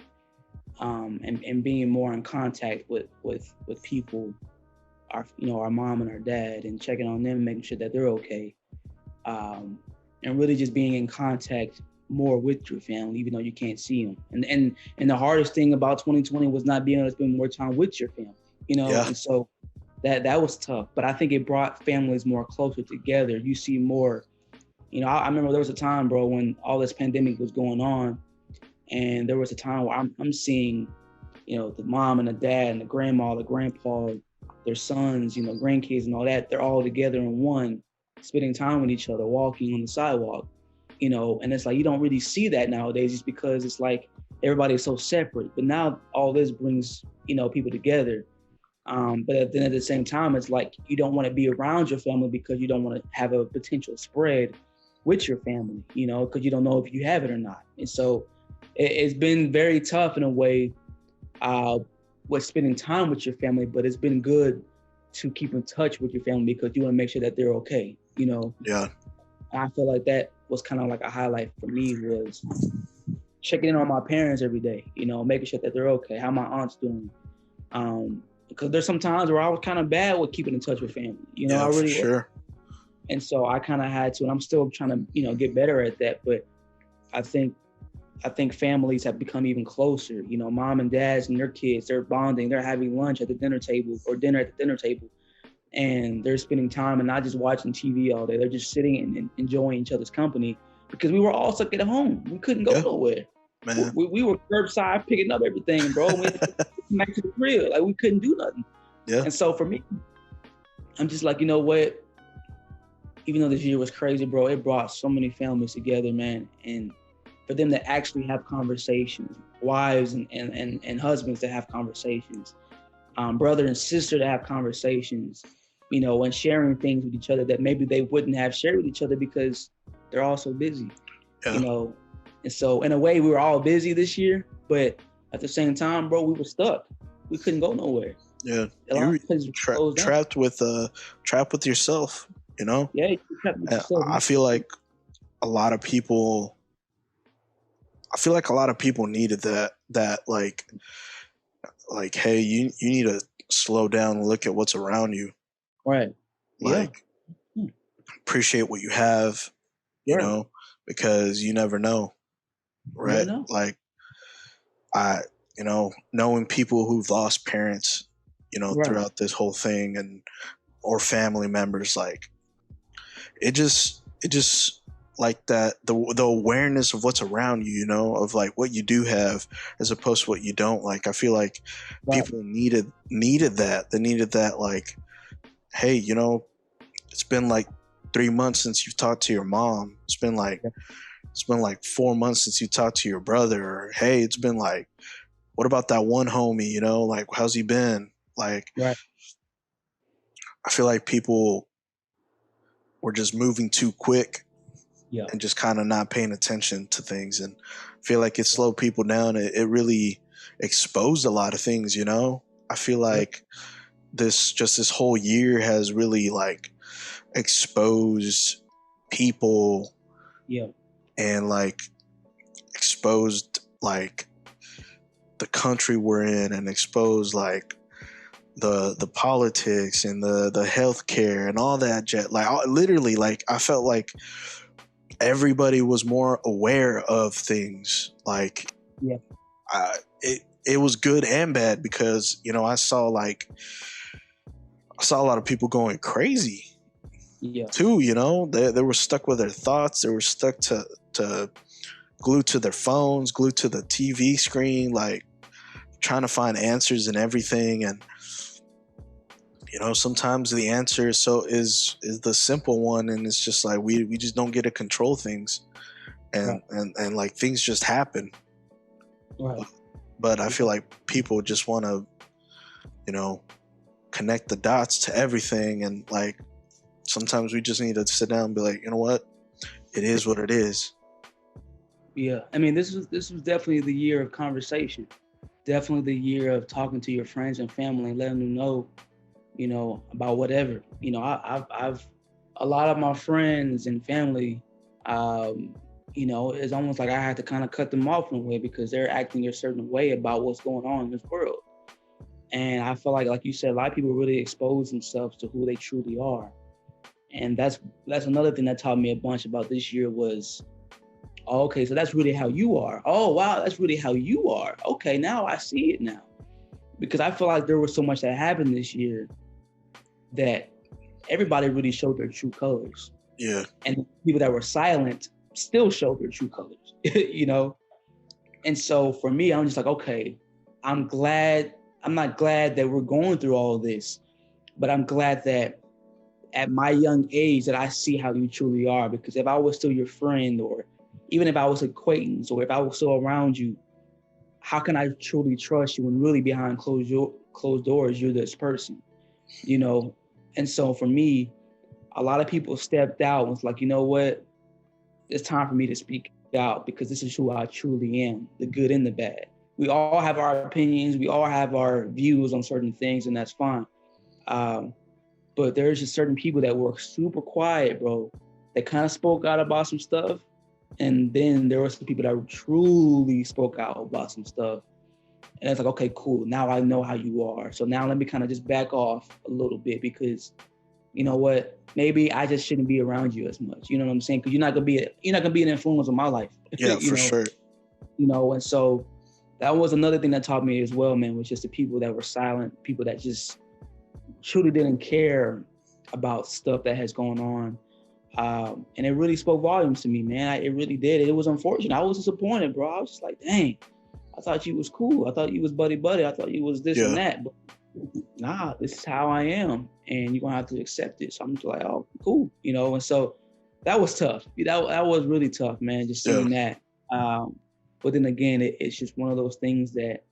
and being more in contact with people, our mom and our dad, and checking on them, making sure that they're okay, and really just being in contact more with your family, even though you can't see them. And the hardest thing about 2020 was not being able to spend more time with your family, and so that was tough. But I think it brought families more closer together. You see more I remember there was a time, bro, when all this pandemic was going on, and there was a time where I'm seeing, the mom and the dad and the grandma, the grandpa, their sons, grandkids and all that, they're all together in one, spending time with each other, walking on the sidewalk, and it's like you don't really see that nowadays just because it's like everybody is so separate. But now all this brings, people together. But then at the same time, it's like you don't want to be around your family because you don't want to have a potential spread with your family, because you don't know if you have it or not. And so it's been very tough in a way with spending time with your family, but it's been good to keep in touch with your family because you want to make sure that they're okay, Yeah. I feel like that was kind of like a highlight for me, was checking in on my parents every day, making sure that they're okay, how my aunt's doing. Because there's some times where I was kind of bad with keeping in touch with family, Yeah, I really for sure. And so I kind of had to, and I'm still trying to, get better at that. But I think families have become even closer. Mom and dads and their kids, they're bonding, they're having lunch at the dinner table or dinner at the dinner table, and they're spending time and not just watching TV all day. They're just sitting and enjoying each other's company because we were all stuck at home. We couldn't go nowhere. Man. We were curbside picking up everything, bro. We had to come back to the crib. Like, we couldn't do nothing. Yeah. And so for me, I'm just like, you know what? Even though this year was crazy, bro, it brought so many families together, man. And for them to actually have conversations, wives and husbands to have conversations, brother and sister to have conversations, and sharing things with each other that maybe they wouldn't have shared with each other because they're all so busy, And so in a way, we were all busy this year, but at the same time, bro, we were stuck. We couldn't go nowhere. Yeah, you were trapped with yourself. Yeah, you trapped with yourself. I feel like a lot of people. Needed that like, hey, you need to slow down and look at what's around you. Right. Like, appreciate what you have, because you never know. Right. You never know. Like, knowing people who've lost parents, throughout this whole thing or family members, like, it just like that, the awareness of what's around you, of like what you do have as opposed to what you don't. Like, I feel like people needed that. They needed that, like, hey, it's been like 3 months since you've talked to your mom. It's been like 4 months since you talked to your brother. Or, hey, it's been like, what about that one homie, like, how's he been? Like, I feel like people were just moving too quick and just kind of not paying attention to things. And I feel like it slowed people down. It really exposed a lot of things, I feel like this whole year has really, like, exposed people and, like, exposed, like, the country we're in, and exposed, like, the politics and the healthcare and all that like, literally, like, I felt like everybody was more aware of things. Like, it was good and bad because, I saw a lot of people going crazy too, they were stuck with their thoughts. They were stuck to glued to their phones, glued to the TV screen, like, trying to find answers and everything. And sometimes the answer is the simple one, and it's just like we just don't get to control things, and like, things just happen. But I feel like people just want to connect the dots to everything, and, like, sometimes we just need to sit down and be like, you know what, it is what it is. I mean, this was definitely the year of conversation, definitely the year of talking to your friends and family and letting them know about whatever. I've a lot of my friends and family, it's almost like I had to kind of cut them off in a way because they're acting a certain way about what's going on in this world. And I feel like you said, a lot of people really expose themselves to who they truly are. And that's another thing that taught me a bunch about this year was, okay, so that's really how you are. Oh, wow, that's really how you are. Okay, now I see it now. Because I feel like there was so much that happened this year that everybody really showed their true colors. Yeah. And the people that were silent still showed their true colors, you know? And so for me, I'm just like, okay, I'm not glad that we're going through all of this, but I'm glad that at my young age that I see how you truly are. Because if I was still your friend, or even if I was acquaintance, or if I was still around you, how can I truly trust you when really behind closed doors, you're this person, you know? And so for me, a lot of people stepped out and was like, you know what? It's time for me to speak out because this is who I truly am, the good and the bad. We all have our opinions. We all have our views on certain things, and that's fine. Um, but there's just certain people that were super quiet, bro, that kind of spoke out about some stuff. And then there were some people that truly spoke out about some stuff. And it's like, okay, cool. Now I know how you are. So now let me kind of just back off a little bit because you know what? Maybe I just shouldn't be around you as much. You know what I'm saying? Because you're not gonna be an influence on my life. Yeah, for sure. You know, and so that was another thing that taught me as well, man, was just the people that were silent, people that just truly didn't care about stuff that has gone on. And it really spoke volumes to me, man. It really did. It was unfortunate. I was disappointed, bro. I was just like, dang, I thought you was cool. I thought you was buddy. I thought you was this and that. But nah, this is how I am. And you're going to have to accept it. So I'm just like, oh, cool. You know, and so that was tough. That was really tough, man, just seeing that. But then again, it's just one of those things that,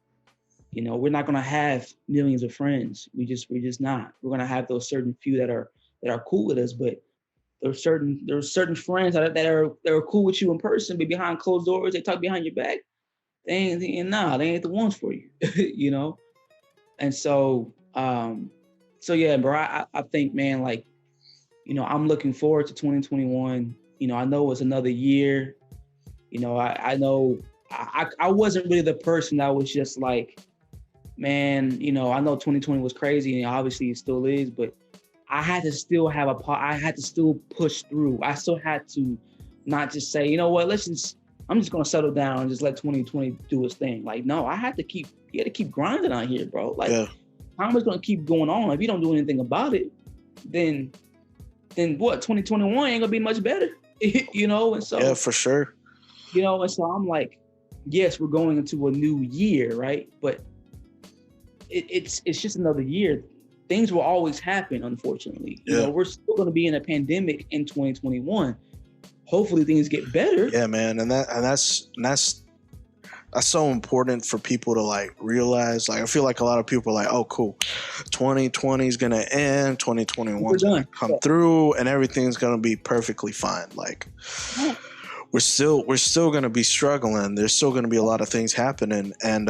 you know, we're not going to have millions of friends. We're just not. We're going to have those certain few that are cool with us, but there's certain friends that are cool with you in person, but behind closed doors, they talk behind your back. They ain't the ones for you, you know? And so, yeah, bro, I think, man, like, you know, I'm looking forward to 2021. You know, I know it's another year. You know, I know I wasn't really the person that was just like, man, you know, I know 2020 was crazy and obviously it still is, but I had to still I had to still push through. I still had to not just say, you know what, I'm just gonna settle down and just let 2020 do its thing. Like, no, you had to keep grinding out here, bro. Like, time is gonna keep going on. If you don't do anything about it, then what? 2021 ain't gonna be much better, you know. And so, yeah, for sure. You know, and so I'm like, yes, we're going into a new year, right? But it's just another year. Things will always happen, unfortunately. You know, we're still going to be in a pandemic in 2021. Hopefully things get better. Yeah, man. And that's so important for people to like realize. Like, I feel like a lot of people are like, oh, cool, 2020 is going to end, 2021 is going to come through and everything's going to be perfectly fine. Like, we're still going to be struggling. There's still going to be a lot of things happening. And,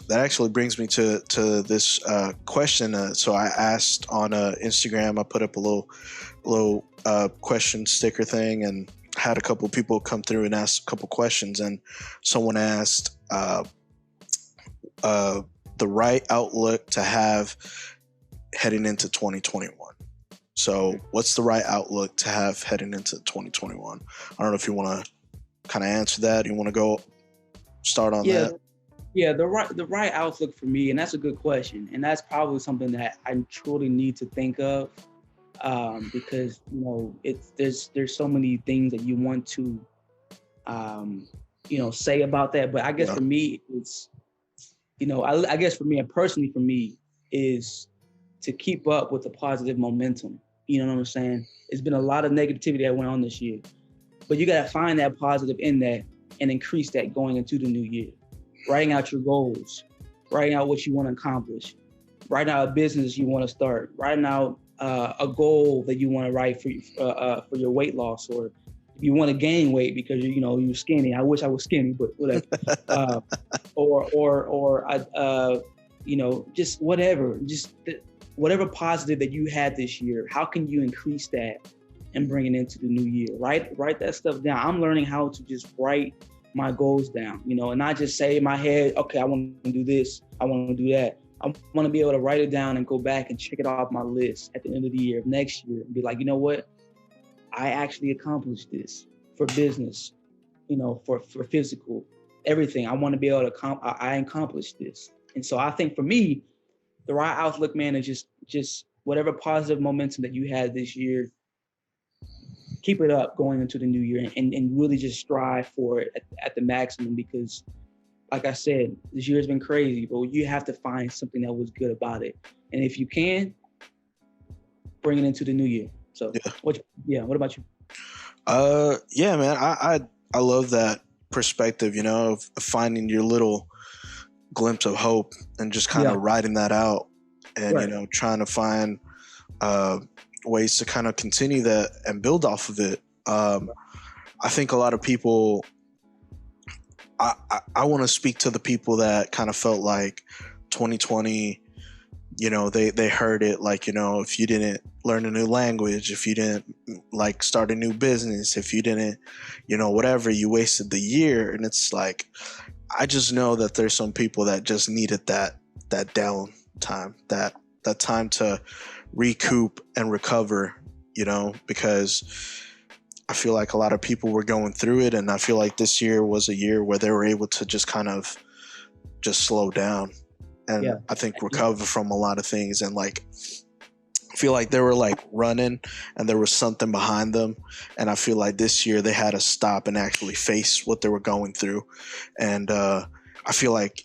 that actually brings me to this question. So I asked on Instagram. I put up a little question sticker thing, and had a couple people come through and ask a couple questions. And someone asked the right outlook to have heading into 2021. So, what's the right outlook to have heading into 2021? I don't know if you want to kind of answer that. You want to go start on that? Yeah, the right outlook for me, and that's a good question, and that's probably something that I truly need to think of, because you know there's so many things that you want to, you know, say about that. But I guess for me, it's, you know, I guess for me and personally for me is to keep up with the positive momentum. You know what I'm saying? It's been a lot of negativity that went on this year, but you got to find that positive in that and increase that going into the new year. Writing out your goals, writing out what you want to accomplish, writing out a business you want to start, writing out a goal that you want to write for your weight loss, or if you want to gain weight because you're skinny. I wish I was skinny, but whatever. Just whatever, whatever positive that you had this year. How can you increase that and bring it into the new year? Write that stuff down. I'm learning how to just write my goals down, you know, and not just say in my head, okay, I want to do this, I want to do that. I want to be able to write it down and go back and check it off my list at the end of the year, next year, and be like, you know what, I actually accomplished this for business, you know, for physical, everything. I want to be able to I accomplished this. And so I think for me, the right outlook, man, is just whatever positive momentum that you had this year, keep it up going into the new year and really just strive for it at the maximum, because like I said, this year has been crazy, but you have to find something that was good about it. And if you can, bring it into the new year. So what about you? Yeah, man, I love that perspective, of finding your little glimpse of hope and just kind of writing that out and, trying to find ways to kind of continue that and build off of it. I think a lot of people, I want to speak to the people that kind of felt like 2020, they heard it like, if you didn't learn a new language, if you didn't like start a new business, if you didn't, whatever, you wasted the year. And it's like, I just know that there's some people that just needed that down time, that time to recoup and recover, because I feel like a lot of people were going through it, and I feel like this year was a year where they were able to just kind of just slow down and I think recover from a lot of things. And like, I feel like they were like running and there was something behind them. And I feel like this year they had to stop and actually face what they were going through. And I feel like,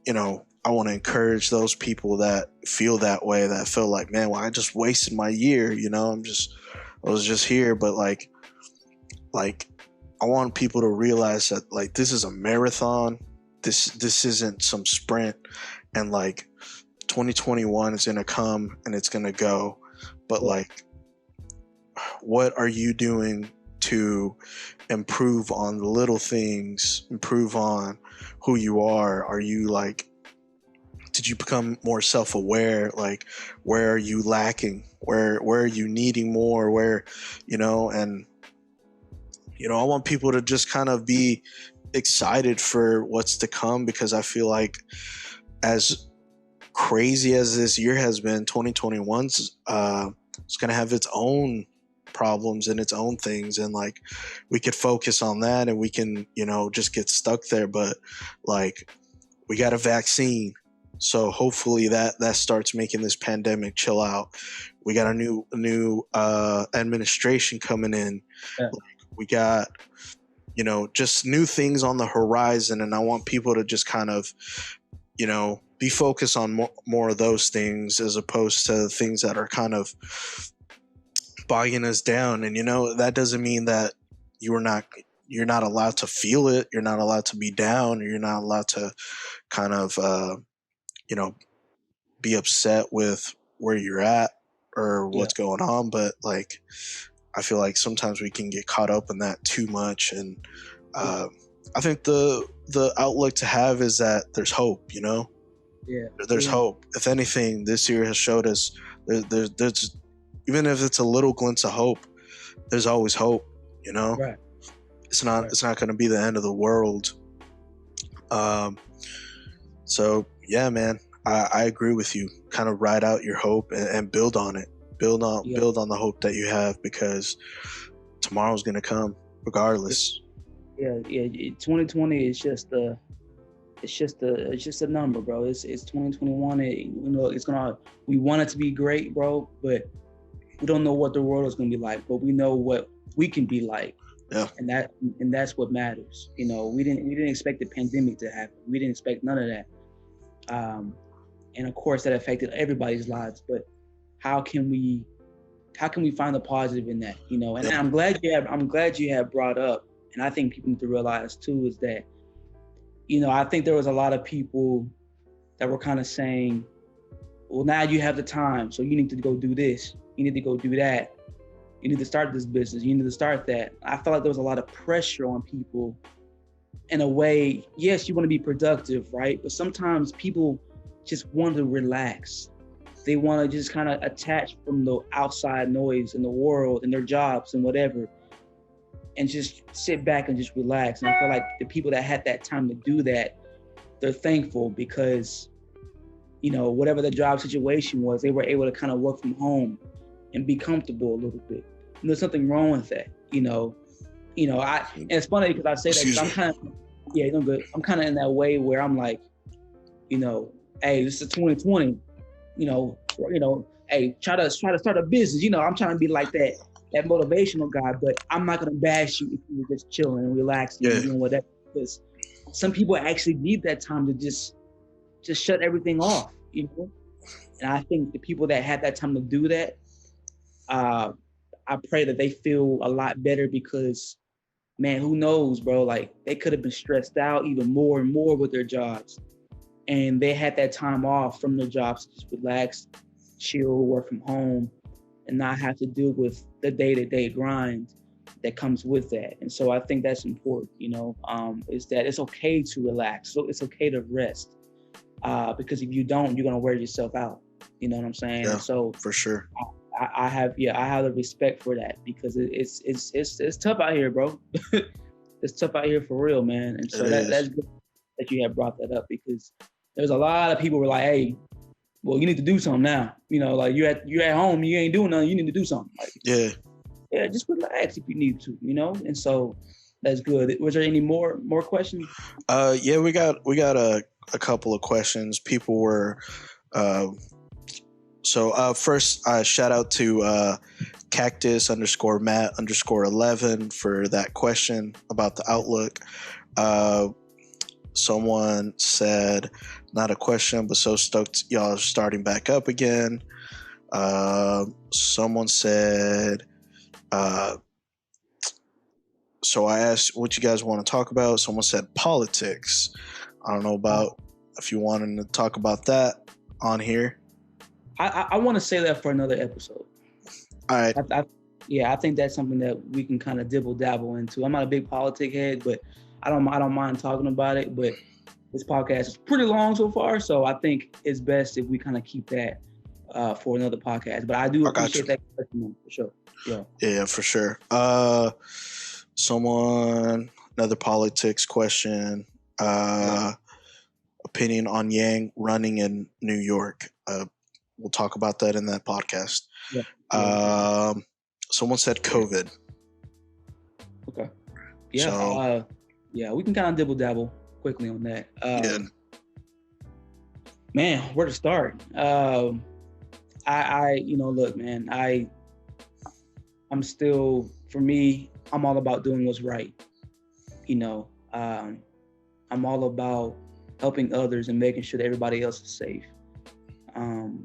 I want to encourage those people that feel that way, that feel like, man, well, I just wasted my year. I was just here. But like, I want people to realize that like, this is a marathon. This isn't some sprint. And like 2021 is going to come and it's going to go. But like, what are you doing to improve on the little things, improve on who you are? Are you like, did you become more self-aware? Like, where are you lacking? Where are you needing more? Where, and, I want people to just kind of be excited for what's to come, because I feel like as crazy as this year has been, 2021's it's going to have its own problems and its own things, and like we could focus on that and we can just get stuck there. But like, we got a vaccine, so hopefully that starts making this pandemic chill out. We got a new administration coming in. Like, we got just new things on the horizon, and I want people to just kind of be focused on more of those things as opposed to things that are kind of bogging us down. And that doesn't mean that you're not allowed to feel it, you're not allowed to be down, or you're not allowed to kind of be upset with where you're at or what's going on. But like, I feel like sometimes we can get caught up in that too much. And I think the outlook to have is that there's hope, there's hope. If anything, this year has showed us there's even if it's a little glimpse of hope, there's always hope, Right. It's not going to be the end of the world. So yeah, man, I agree with you. Kind of ride out your hope and build on it. Build on the hope that you have, because tomorrow's going to come regardless. Yeah. 2020 is just a number, bro. It's 2021. We want it to be great, bro, but we don't know what the world is going to be like, but we know what we can be like. Yeah. And that's what matters. We didn't expect the pandemic to happen. We didn't expect none of that. And of course that affected everybody's lives, but how can we find the positive in that? And I'm glad you have brought up, and I think people need to realize too, is that, I think there was a lot of people that were kind of saying, well, now you have the time, so you need to go do this, you need to go do that, you need to start this business, you need to start that. I felt like there was a lot of pressure on people in a way. Yes, you want to be productive, right? But sometimes people just want to relax. They want to just kind of attach from the outside noise in the world and their jobs and whatever, and just sit back and just relax. And I feel like the people that had that time to do that, they're thankful, because, whatever the job situation was, they were able to kind of work from home and be comfortable a little bit. And there's nothing wrong with that, and it's funny because I say that because I'm kind of, I'm kind of in that way where I'm like, hey, this is 2020, hey, try to start a business. I'm trying to be like that. that motivational guy, but I'm not gonna bash you if you were just chilling and relaxing and doing whatever. Because some people actually need that time to just shut everything off, you know. And I think the people that had that time to do that, I pray that they feel a lot better because, man, who knows, bro? Like they could have been stressed out even more and more with their jobs, and they had that time off from their jobs to just relax, chill, work from home, and not have to deal with the day-to-day grind that comes with that. And so I think that's important, you know, is that it's okay to relax. So it's okay to rest. Because if you don't, you're gonna wear yourself out. You know what I'm saying? Yeah, and so for sure. I have the respect for that because it's tough out here, bro. It's tough out here for real, man. And so that's good that you have brought that up because there's a lot of people who were like, hey, well, you need to do something now. You know, like you're at home, you ain't doing nothing, you need to do something. Like, yeah, just relax if you need to, you know? And so that's good. Was there any more questions? Yeah, we got a couple of questions. People were first shout out to Cactus _Matt_11 for that question about the outlook. Someone said, not a question, but so stoked y'all are starting back up again. Someone said, so I asked what you guys want to talk about. Someone said politics. I don't know about if you wanted to talk about that on here. I want to say that for another episode. All right. I think that's something that we can kind of dibble dabble into. I'm not a big politic head, but I don't mind talking about it. But this podcast is pretty long so far, so I think it's best if we kind of keep that for another podcast. But I do appreciate that question for sure. Yeah, for sure. Another politics question. Opinion on Yang running in New York. We'll talk about that in that podcast. Someone said COVID. Okay. Yeah. We can kind of dibble dabble quickly on that. Man, where to start? Look, man, I'm still, for me, I'm all about doing what's right. You know, I'm all about helping others and making sure that everybody else is safe.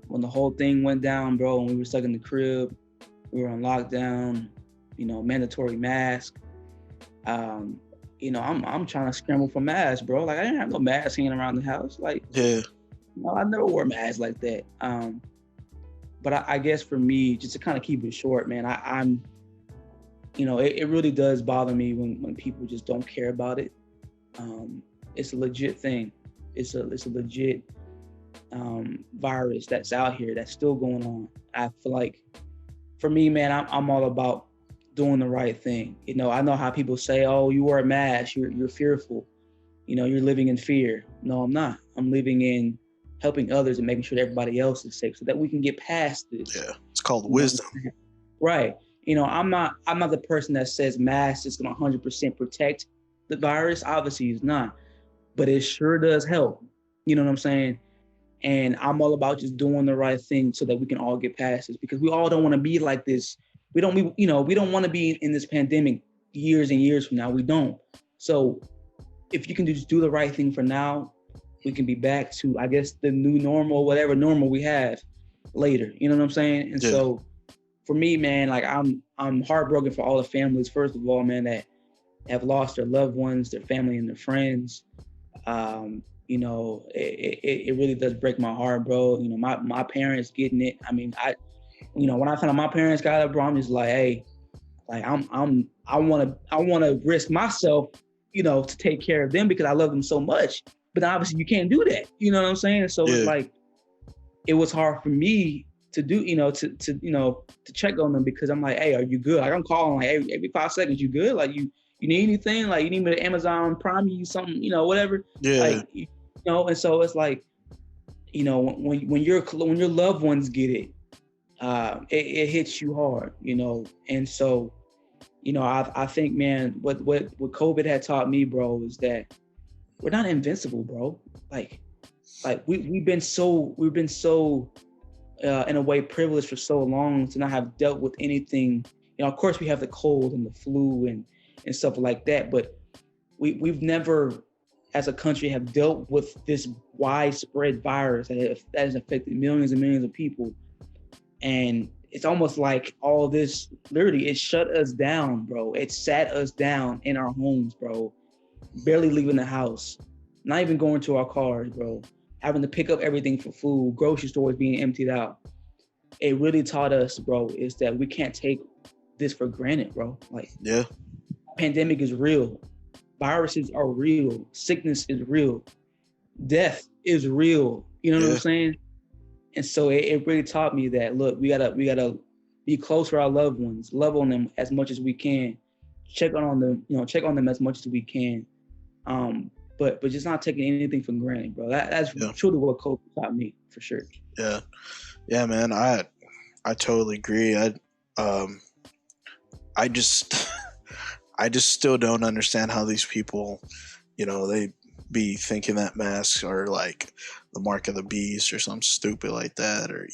When the whole thing went down, bro, and we were stuck in the crib, we were on lockdown, you know, mandatory mask. I'm trying to scramble for masks, bro. Like I didn't have no mask hanging around the house. Like, I never wore masks like that. But I guess for me, just to kind of keep it short, man, I'm, you know, it really does bother me when people just don't care about it. It's a legit thing. It's a legit virus that's out here that's still going on. I feel like, for me, man, I'm all about doing the right thing. You know, I know how people say, "Oh, you wear a mask, you're fearful. You know, you're living in fear." No, I'm not. I'm living in helping others and making sure that everybody else is safe, so that we can get past this. Yeah, it's called wisdom. Right. You know, I'm not the person that says masks is going to 100% protect the virus. Obviously, it's not, but it sure does help. You know what I'm saying? And I'm all about just doing the right thing so that we can all get past this, because we all don't want to be like this. We don't want to be in this pandemic years and years from now. We don't. So if you can just do the right thing for now, we can be back to, I guess, the new normal, whatever normal we have later. You know what I'm saying? And so for me, man, like I'm heartbroken for all the families, first of all, man, that have lost their loved ones, their family and their friends. You know, it really does break my heart, bro. You know, my parents getting it. I mean, when I found out my parents got it, bro, I'm just like, hey, like I want to risk myself, you know, to take care of them because I love them so much. But obviously you can't do that. You know what I'm saying? So it's like, it was hard for me to do, you know, to check on them, because I'm like, hey, are you good? Like I'm calling like every 5 seconds, you good? Like you need anything? Like you need me to Amazon Prime you something, you know, whatever. Yeah. Like, you know, and so it's like, you know, when your loved ones get it, it hits you hard, you know. And so, you know, I think, man, what COVID had taught me, bro, is that we're not invincible, bro. Like we've been so in a way privileged for so long to not have dealt with anything of course we have the cold and the flu and stuff like that, but we've never, as a country, have dealt with this widespread virus that has affected millions and millions of people. And it's almost like all this, literally, it shut us down, bro. It sat us down in our homes, bro. Barely leaving the house, not even going to our cars, bro. Having to pick up everything for food, grocery stores being emptied out. It really taught us, bro, is that we can't take this for granted, bro. Like, Yeah. Pandemic is real. Viruses are real. Sickness is real. Death is real. You know what I'm saying? And so it really taught me that, look, we gotta be close to our loved ones, love on them as much as we can, check on them as much as we can. But just not taking anything for granted, bro. That's truly what COVID taught me, for sure. Yeah, man. I totally agree. I just still don't understand how these people, they be thinking that masks are like the mark of the beast or something stupid like that, or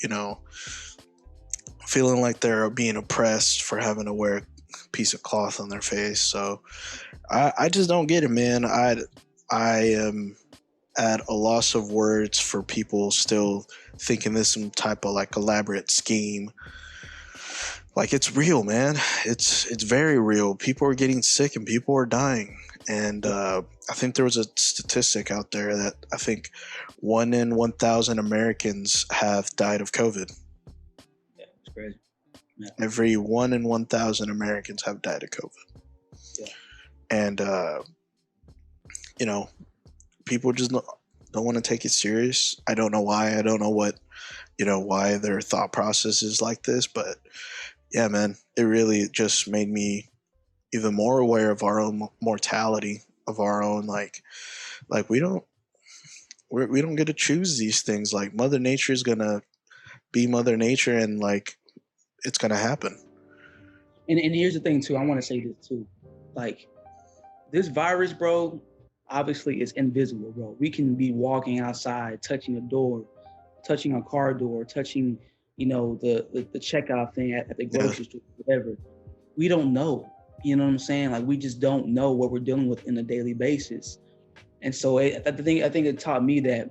feeling like they're being oppressed for having to wear a piece of cloth on their face. So I just don't get it, man. I am at a loss of words for people still thinking this some type of like elaborate scheme. Like, it's real, man. It's very real. People are getting sick and people are dying. And I think there was a statistic out there that I think 1 in 1,000 Americans have died of COVID. Yeah, it's crazy. Yeah. Every 1 in 1,000 Americans have died of COVID. Yeah. And, people just don't want to take it serious. I don't know why. I don't know what, why their thought process is like this. But, yeah, man, it really just made me even more aware of our own mortality, of our own, like we don't get to choose these things. Like, Mother Nature is going to be Mother Nature, and, like, it's going to happen. And here's the thing, too. I want to say this, too. Like, this virus, bro, obviously is invisible, bro. We can be walking outside, touching a door, touching a car door, touching, the checkout thing at the grocery store, whatever. We don't know. You know what I'm saying? Like, we just don't know what we're dealing with on a daily basis. And so I think it taught me that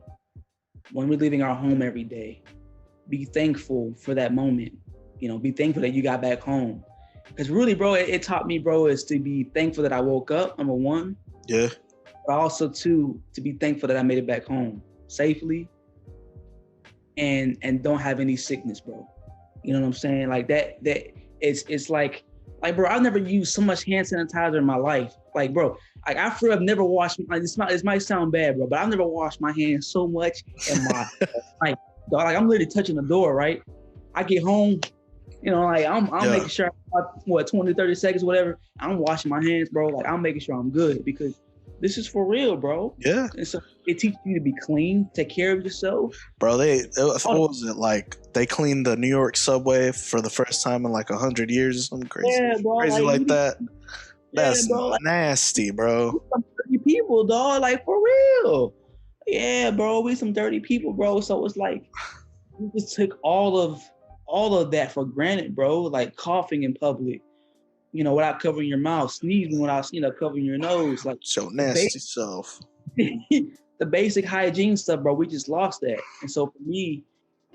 when we're leaving our home every day, be thankful for that moment. Be thankful that you got back home. Because really, bro, it taught me, bro, is to be thankful that I woke up, number one. Yeah. But also, two, to be thankful that I made it back home safely and don't have any sickness, bro. You know what I'm saying? Like, that it's like, bro, I've never used so much hand sanitizer in my life. Like, bro, like, I feel I've never washed, like, this might sound bad, bro, but I've never washed my hands so much in my life. Dog, like, I'm literally touching the door, right? I get home, I'm making sure, 20, 30 seconds, whatever, I'm washing my hands, bro. Like, I'm making sure I'm good because this is for real, bro. Yeah. And so it teaches you to be clean, take care of yourself. Bro, what was it, like, they cleaned the New York subway for the first time in like 100 years or something crazy? Yeah, bro. Crazy like that. That's bro, nasty, bro. Some dirty people, dog. Like, for real. Yeah, bro. We some dirty people, bro. So it's like, we just took all of that for granted, bro. Like, coughing in public, without covering your mouth, sneezing without, covering your nose. Like, so nasty self. The basic hygiene stuff, bro, we just lost that. And so for me,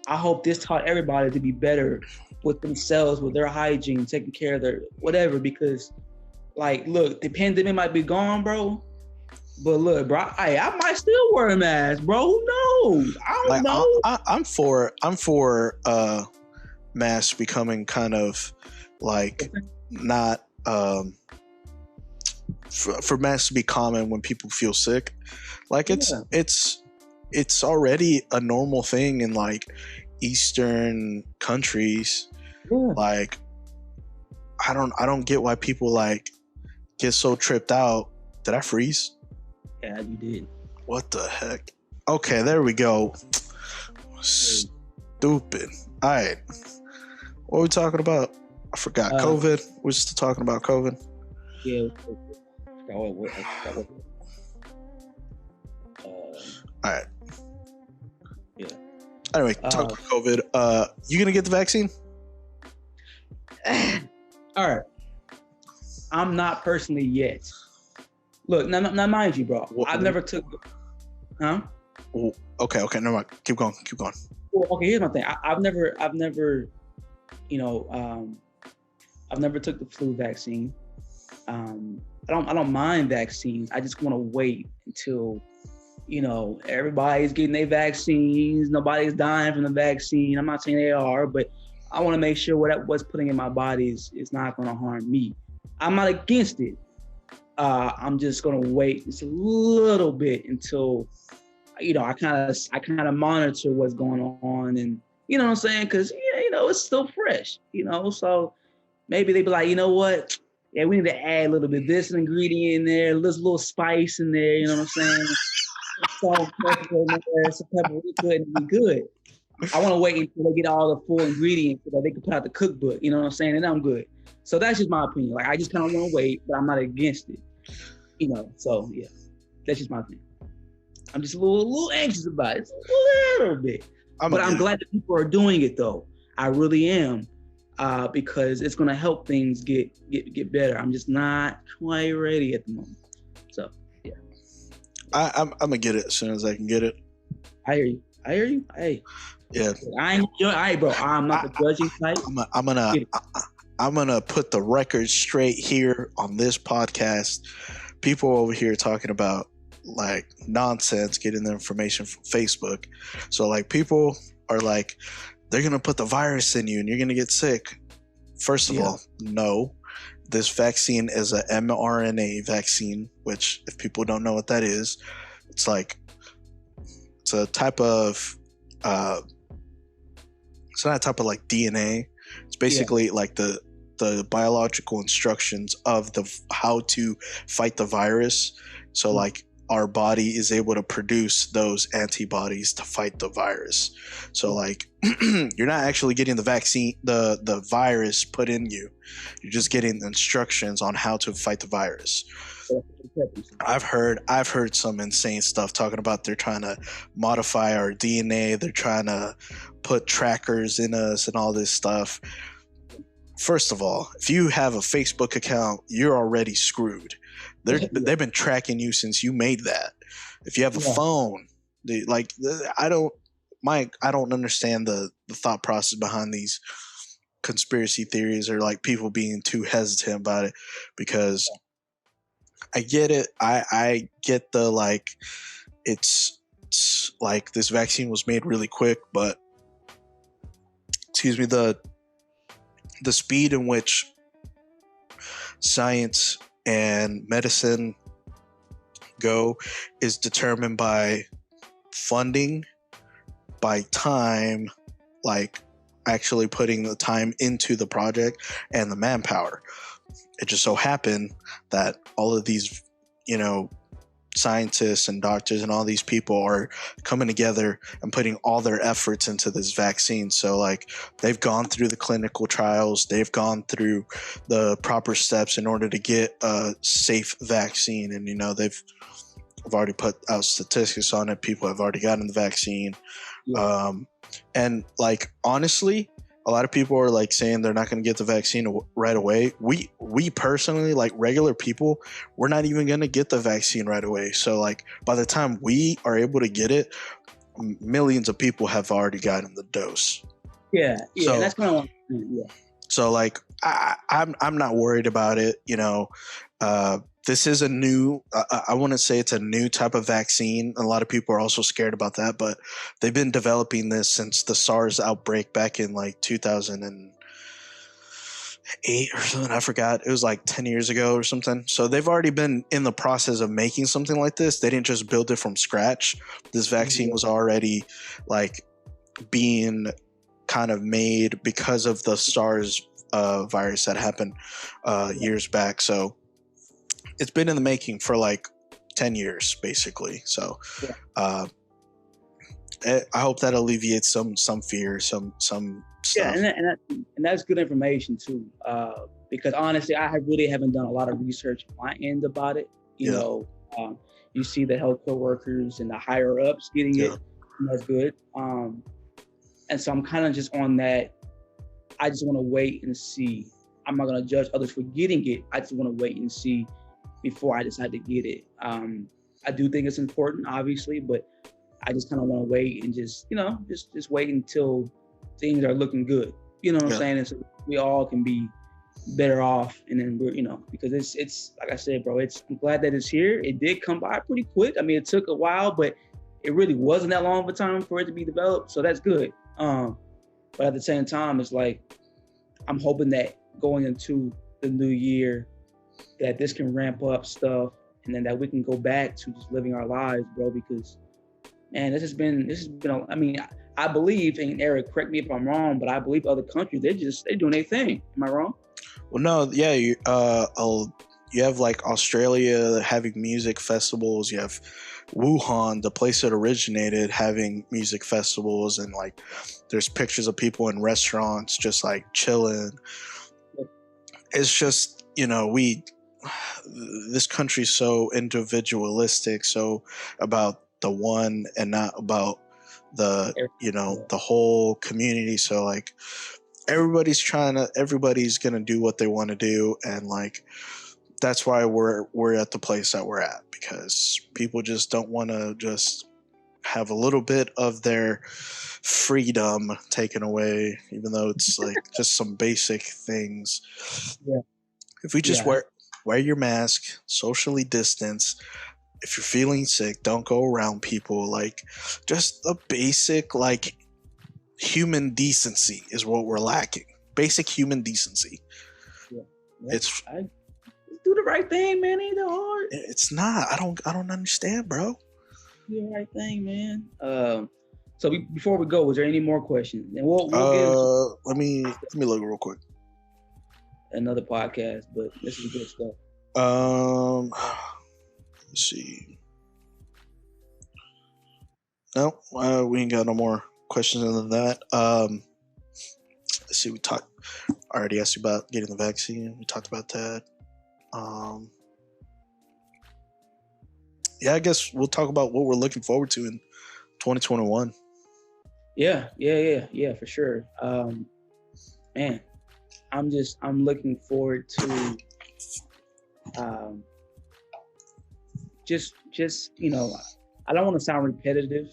I hope this taught everybody to be better with themselves, with their hygiene, taking care of their whatever, because, like, look, the pandemic might be gone, bro, but look, bro, I might still wear a mask, bro. Who knows? I don't know. I'm for masks becoming kind of like not for masks to be common when people feel sick. Like, it's already a normal thing in, like, Eastern countries. Yeah. Like, I don't get why people, like, get so tripped out. Did I freeze? Yeah, you did. What the heck? Okay, there we go. Stupid. All right. What are we talking about? I forgot. COVID. We're still talking about COVID. Yeah. I forgot what. All right. Yeah. Anyway, talk about COVID. You gonna get the vaccine? All right. I'm not personally yet. Look, now mind you, bro. I've never took. Huh? Okay. Never mind. Keep going. Well, okay. Here's my thing. I've never, you know, I've never took the flu vaccine. I don't mind vaccines. I just want to wait until, you know, everybody's getting their vaccines. Nobody's dying from the vaccine. I'm not saying they are, but I want to make sure what's putting in my body is not going to harm me. I'm not against it. I'm just going to wait just a little bit until, you know, I kind of monitor what's going on, and you know what I'm saying? Because you know, it's still fresh, you know. So maybe they be like, you know what? Yeah, we need to add a little bit of this ingredient in there, this little spice in there. You know what I'm saying? Salt, pepper in there, some paprika, and be good. I want to wait until they get all the full ingredients so that they can put out the cookbook. You know what I'm saying? And I'm good. So that's just my opinion. Like I just kind of want to wait, but I'm not against it. You know. So yeah, that's just my opinion. I'm just a little anxious about it, a little bit. But I'm glad that people are doing it though. I really am, because it's gonna help things get better. I'm just not quite ready at the moment. So yeah, I'm gonna get it as soon as I can get it. I hear you. Hey, yeah, bro. I'm not the judging type. I'm gonna put the record straight here on this podcast. People over here talking about like nonsense, getting the information from Facebook. So like people are like, they're gonna put the virus in you and you're gonna get sick. First of all, no. This vaccine is a mRNA vaccine, which if people don't know what that is, it's a type of it's not a type of like DNA. It's basically like the biological instructions of how to fight the virus. So like our body is able to produce those antibodies to fight the virus. So like you're not actually getting the vaccine, the virus put in you. You're just getting the instructions on how to fight the virus. I've heard some insane stuff talking about they're trying to modify our DNA. They're trying to put trackers in us and all this stuff. First of all, if you have a Facebook account, you're already screwed. They've been tracking you since you made that. If you have a phone, I don't understand the thought process behind these conspiracy theories or like people being too hesitant about it, because I get it. I get the like it's like this vaccine was made really quick, but excuse me, the speed in which science and medicine go is determined by funding, by time, like actually putting the time into the project and the manpower. It just so happened that all of these, you know, scientists and doctors and all these people are coming together and putting all their efforts into this vaccine. So like they've gone through the clinical trials, they've gone through the proper steps in order to get a safe vaccine. And you know, they've already put out statistics on it. People have already gotten the vaccine. And like honestly, a lot of people are like saying they're not going to get the vaccine right away. We personally, like regular people, we're not even going to get the vaccine right away. So like by the time we are able to get it, millions of people have already gotten the dose. Yeah, so, that's kind of yeah. So like I'm not worried about it. You know, this is a new, I wouldn't say it's a new type of vaccine. A lot of people are also scared about that, but they've been developing this since the SARS outbreak back in like 2008 or something. I forgot. It was like 10 years ago or something. So they've already been in the process of making something like this. They didn't just build it from scratch. This vaccine was already like being kind of made because of the SARS virus that happened years back. So it's been in the making for like 10 years basically. So I hope that alleviates some fear, some stuff. Yeah, and that's good information too, because honestly I really haven't done a lot of research on my end about it. You know, you see the healthcare workers and the higher ups getting it, and that's good. And so I'm kind of just on that. I just want to wait and see. I'm not gonna judge others for getting it. I just want to wait and see before I decide to get it. I do think it's important, obviously, but I just kind of want to wait and just, just wait until things are looking good. You know what I'm Yeah. saying? And so we all can be better off. And then we're, because it's like I said, bro, I'm glad that it's here. It did come by pretty quick. I mean, it took a while, but it really wasn't that long of a time for it to be developed. So that's good. But at the same time, it's like, I'm hoping that going into the new year, that this can ramp up stuff, and then that we can go back to just living our lives, bro. Because, man, this has been. I mean, I believe, and Eric, correct me if I'm wrong, but I believe other countries they're doing their thing. Am I wrong? Well, no, yeah, you have like Australia having music festivals. You have Wuhan, the place that originated, having music festivals, and like there's pictures of people in restaurants just like chilling. It's just, this country's so individualistic, so about the one and not about the the whole community. So like everybody's gonna do what they want to do, and like that's why we're at the place that we're at, because people just don't want to just have a little bit of their freedom taken away, even though it's like just some basic things. Yeah. If we just wear your mask, socially distance. If you're feeling sick, don't go around people. Like, just a basic, like, human decency is what we're lacking. Basic human decency. Yeah. It's do the right thing, man. Ain't that hard? It's not. I don't understand, bro. Do the right thing, man. So before we go, was there any more questions? And we'll get let me look real quick. Another podcast, but this is good stuff. Let's see. No, we ain't got no more questions than that. Let's see. I already asked you about getting the vaccine. We talked about that. Yeah, I guess we'll talk about what we're looking forward to in 2021. Yeah, for sure. Man, I'm looking forward to just I don't want to sound repetitive,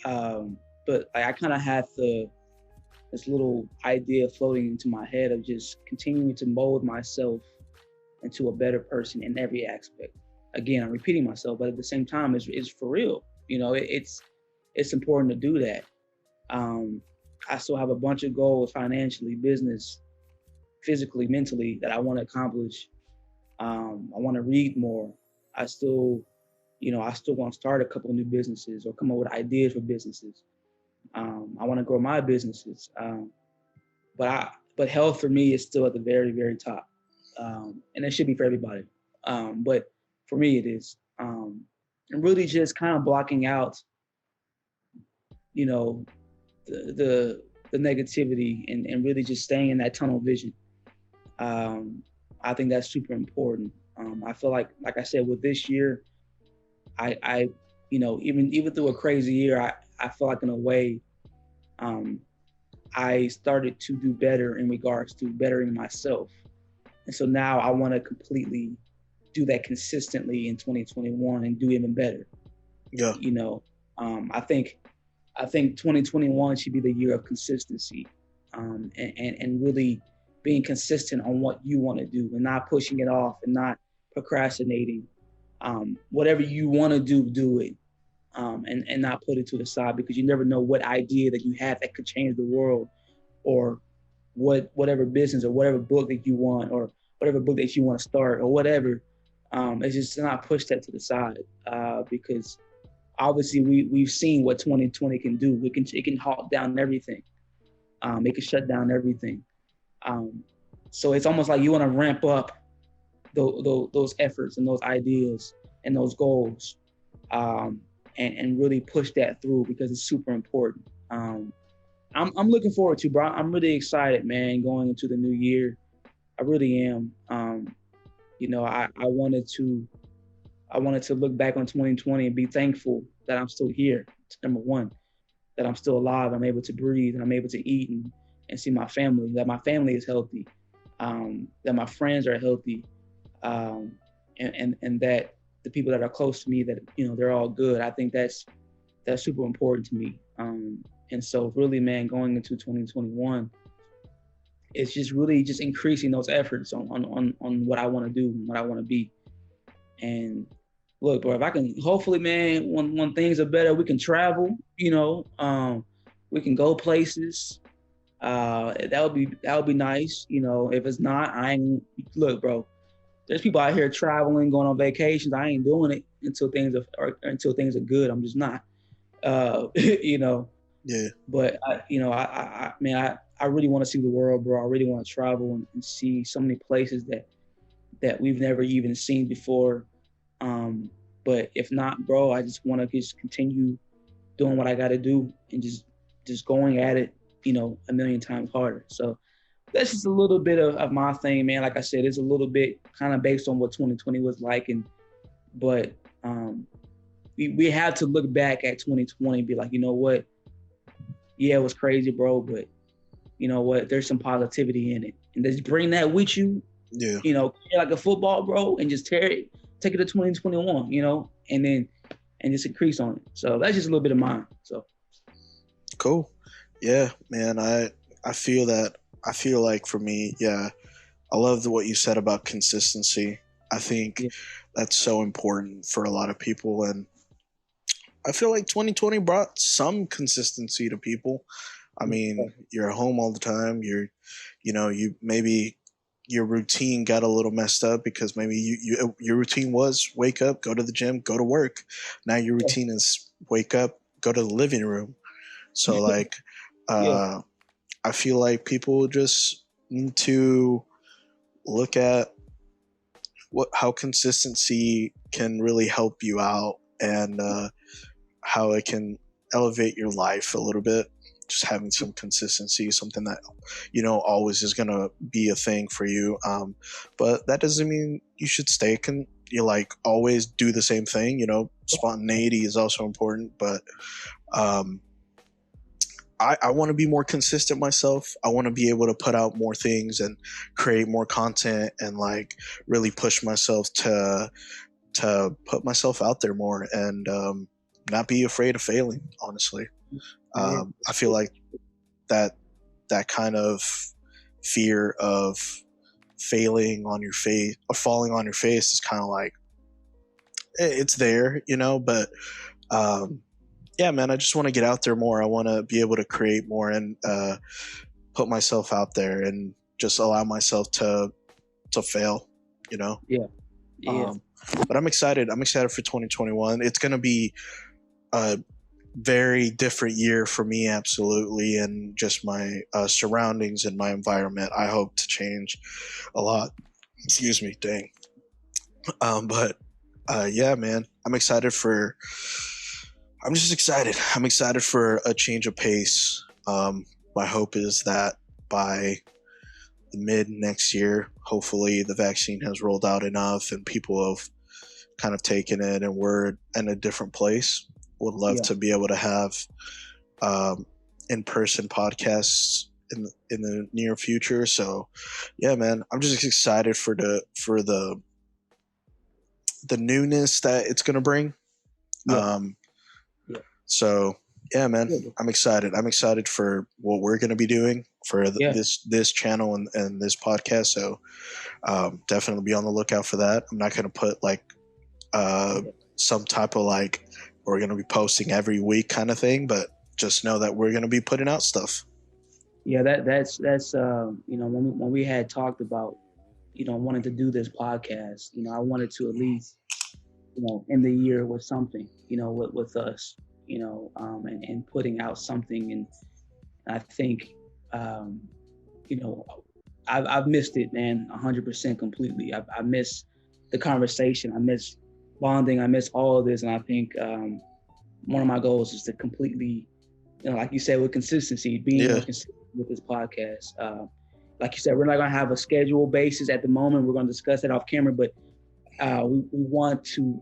but I kind of had this little idea floating into my head of just continuing to mold myself into a better person in every aspect. Again, I'm repeating myself, but at the same time, it's for real. It's important to do that. I still have a bunch of goals financially, business, physically, mentally, that I want to accomplish. I want to read more. I still want to start a couple of new businesses or come up with ideas for businesses. I want to grow my businesses. But health for me is still at the very, very top. And it should be for everybody. But for me, it is. And really just kind of blocking out, the negativity and really just staying in that tunnel vision. I think that's super important. I feel like I said, with this year, I even through a crazy year, I feel like in a way, I started to do better in regards to bettering myself. And so now I want to completely do that consistently in 2021 and do even better. Yeah. I think 2021 should be the year of consistency, and really being consistent on what you want to do and not pushing it off and not procrastinating. Whatever you want to do it, and not put it to the side, because you never know what idea that you have that could change the world, or whatever business or whatever book that you want, or whatever book that you want to start, or whatever. It's just to not push that to the side, because obviously we've seen what 2020 can do. It can halt down everything. It can shut down everything. So it's almost like you want to ramp up those efforts and those ideas and those goals, and really push that through, because it's super important. I'm looking forward to, bro. I'm really excited, man, going into the new year. I really am. I wanted to look back on 2020 and be thankful that I'm still here. Number one, that I'm still alive. I'm able to breathe and I'm able to eat and see my family, that my family is healthy. that my friends are healthy, and that the people that are close to me, that they're all good. I think that's super important to me. And so really, man, going into 2021, it's just really just increasing those efforts on what I want to do, what I want to be. And look, bro, if I can, hopefully, man, when things are better, we can travel. We can go places. That would be nice. If it's not, I ain't look, bro. There's people out here traveling, going on vacations. I ain't doing it until things are good. I'm just not. Yeah. But I really want to see the world, bro. I really want to travel and see so many places that we've never even seen before. But if not, bro, I just want to just continue doing what I got to do and just going at it, a million times harder. So that's just a little bit of my thing, man. Like I said, it's a little bit kind of based on what 2020 was like, but we have to look back at 2020 and be like, you know what? Yeah, it was crazy, bro, but you know what? There's some positivity in it, and just bring that with you. Yeah. Like a football, bro, and just take it to 2021, and just increase on it. So that's just a little bit of mine. So Cool. Yeah, man. I feel that. I feel like for me, yeah, I love what you said about consistency. I think that's so important for a lot of people, and I feel like 2020 brought some consistency to people. I mean, you're at home all the time. You maybe your routine got a little messed up because maybe your routine was wake up, go to the gym, go to work. Now your routine is wake up, go to the living room. So like, I feel like people just need to look at how consistency can really help you out, and how it can elevate your life a little bit. Just having some consistency, something that always is gonna be a thing for you. But that doesn't mean you should stay. You like always do the same thing. Spontaneity is also important, but I want to be more consistent myself. I want to be able to put out more things and create more content and like really push myself to put myself out there more, and not be afraid of failing, honestly. I feel like that kind of fear of failing on your face or falling on your face is kind of like it's there, but yeah, man, I just want to get out there more. I want to be able to create more and put myself out there and just allow myself to fail, Yeah. But I'm excited. I'm excited for 2021. It's going to be a very different year for me, absolutely, and just my surroundings and my environment. I hope to change a lot. Excuse me, dang. But yeah, man, I'm excited for. I'm just excited. I'm excited for a change of pace. My hope is that by the mid next year, hopefully the vaccine has rolled out enough and people have kind of taken it and we're in a different place. Would love to be able to have in-person podcasts in the near future. So yeah, man, I'm just excited for the newness that it's gonna bring. So yeah, man, I'm excited. I'm excited for what we're gonna be doing for this channel and this podcast. So definitely be on the lookout for that. I'm not gonna put like some type of like we're going to be posting every week kind of thing, but just know that we're going to be putting out stuff. Yeah, that's when we had talked about wanting to do this podcast, I wanted to at least end the year with something, with us, and putting out something. And I think I've missed it, man, 100% completely. I miss the conversation. I miss bonding. I miss all of this. And I think one of my goals is to completely, like you said, with consistency, being more consistent with this podcast. Like you said, we're not going to have a schedule basis at the moment. We're going to discuss it off camera, but we want to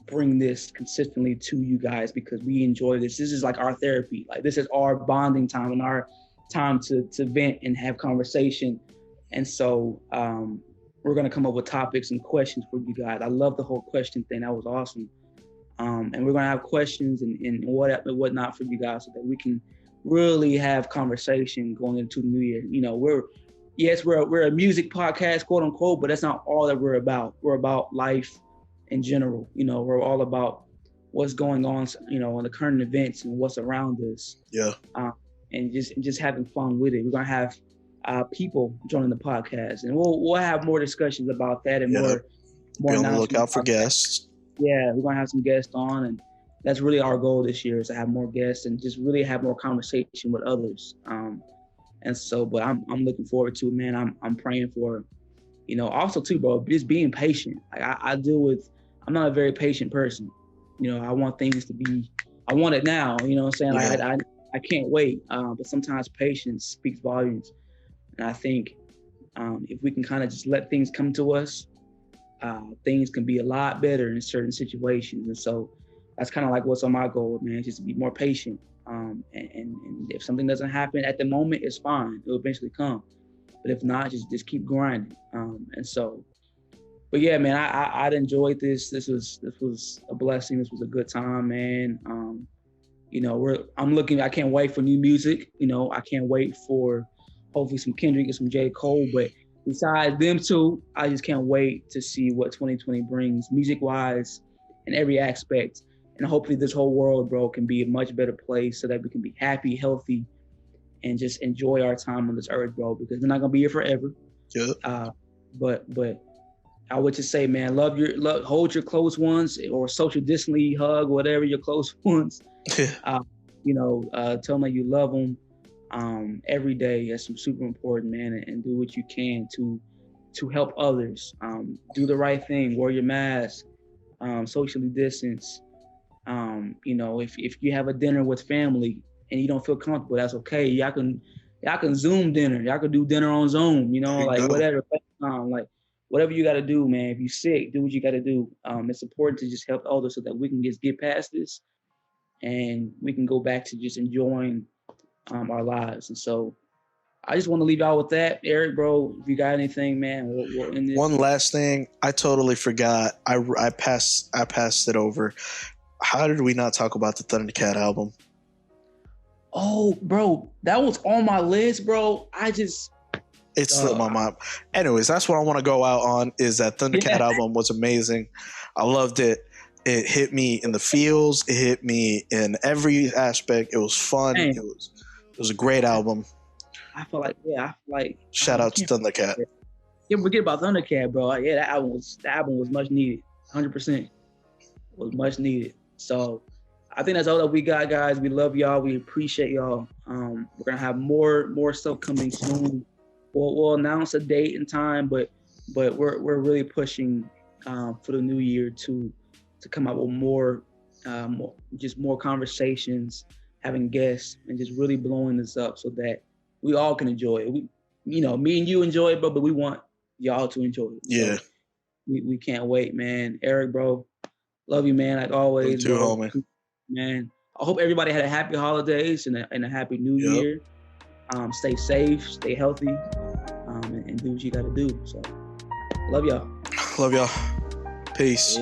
bring this consistently to you guys because we enjoy this. This is like our therapy. Like this is our bonding time and our time to vent and have conversation And so we're gonna come up with topics and questions for you guys. I love the whole question thing. That was awesome. And we're gonna have questions and whatnot for you guys so that we can really have conversation going into the new year. You know, we're a music podcast, quote unquote, but that's not all that we're about. We're about life in general. You know, we're all about what's going on, you know, on the current events and what's around us. Yeah. And just having fun with it. We're gonna have people joining the podcast, and we'll have more discussions about that and more be on the lookout for guests. Yeah, we're gonna have some guests on, and that's really our goal this year, is to have more guests and just really have more conversation with others. And so, but I'm looking forward to it, man. I'm praying for, you know, also too, bro, just being patient. Like I'm not a very patient person. You know, I want things to be, I want it now. You know what I'm saying? Yeah. Like I can't wait. But sometimes patience speaks volumes, and I think if we can kind of just let things come to us, things can be a lot better in certain situations. And so that's kind of like what's on my goal, man, just to be more patient. And if something doesn't happen at the moment, it's fine. It'll eventually come. But if not, just keep grinding. And so, but yeah, man, I'd enjoyed this. This was a blessing. This was a good time, man. You know, I can't wait for new music. You know, I can't wait for hopefully some Kendrick and some J. Cole. But besides them two, I just can't wait to see what 2020 brings music-wise in every aspect. And hopefully this whole world, bro, can be a much better place so that we can be happy, healthy, and just enjoy our time on this earth, bro, because we're not gonna be here forever. Yeah. But I would just say, man, hold your close ones, or social distantly hug, whatever your close ones. You know, tell them that you love them every day. That's super important, man, and do what you can to help others. Do the right thing, wear your mask, socially distance. You know, if you have a dinner with family and you don't feel comfortable, that's okay. Y'all can Zoom dinner. Y'all can do dinner on Zoom, you know, like whatever. Like whatever you got to do, man. If you're sick, do what you got to do. It's important to just help others so that we can just get past this and we can go back to just enjoying our lives. And so I just want to leave y'all with that. Eric, bro, if you got anything, man, we'll end this. One last thing, I totally forgot. I passed it over. How did we not talk about the Thundercat album? Oh, bro, that was on my list, bro. It slipped my mind. Anyways, that's what I want to go out on, is that Thundercat album was amazing. I loved it. It hit me in the feels. It hit me in every aspect. It was fun. Man. It was a great album. I feel like shout out to Thundercat. Yeah, forget about Thundercat, bro. Yeah, that album was much needed. 100% was much needed. So I think that's all that we got, guys. We love y'all. We appreciate y'all. We're gonna have more stuff coming soon. We'll announce a date and time, but we're really pushing for the new year to come out with more conversations, having guests, and just really blowing this up so that we all can enjoy it. Me and you enjoy it, but we want y'all to enjoy it. Yeah. So we can't wait, man. Eric, bro, love you, man. Like always, you too, homie. Man, I hope everybody had a happy holidays and a happy new year. Stay safe, stay healthy, and do what you got to do. So, love y'all. Love y'all. Peace.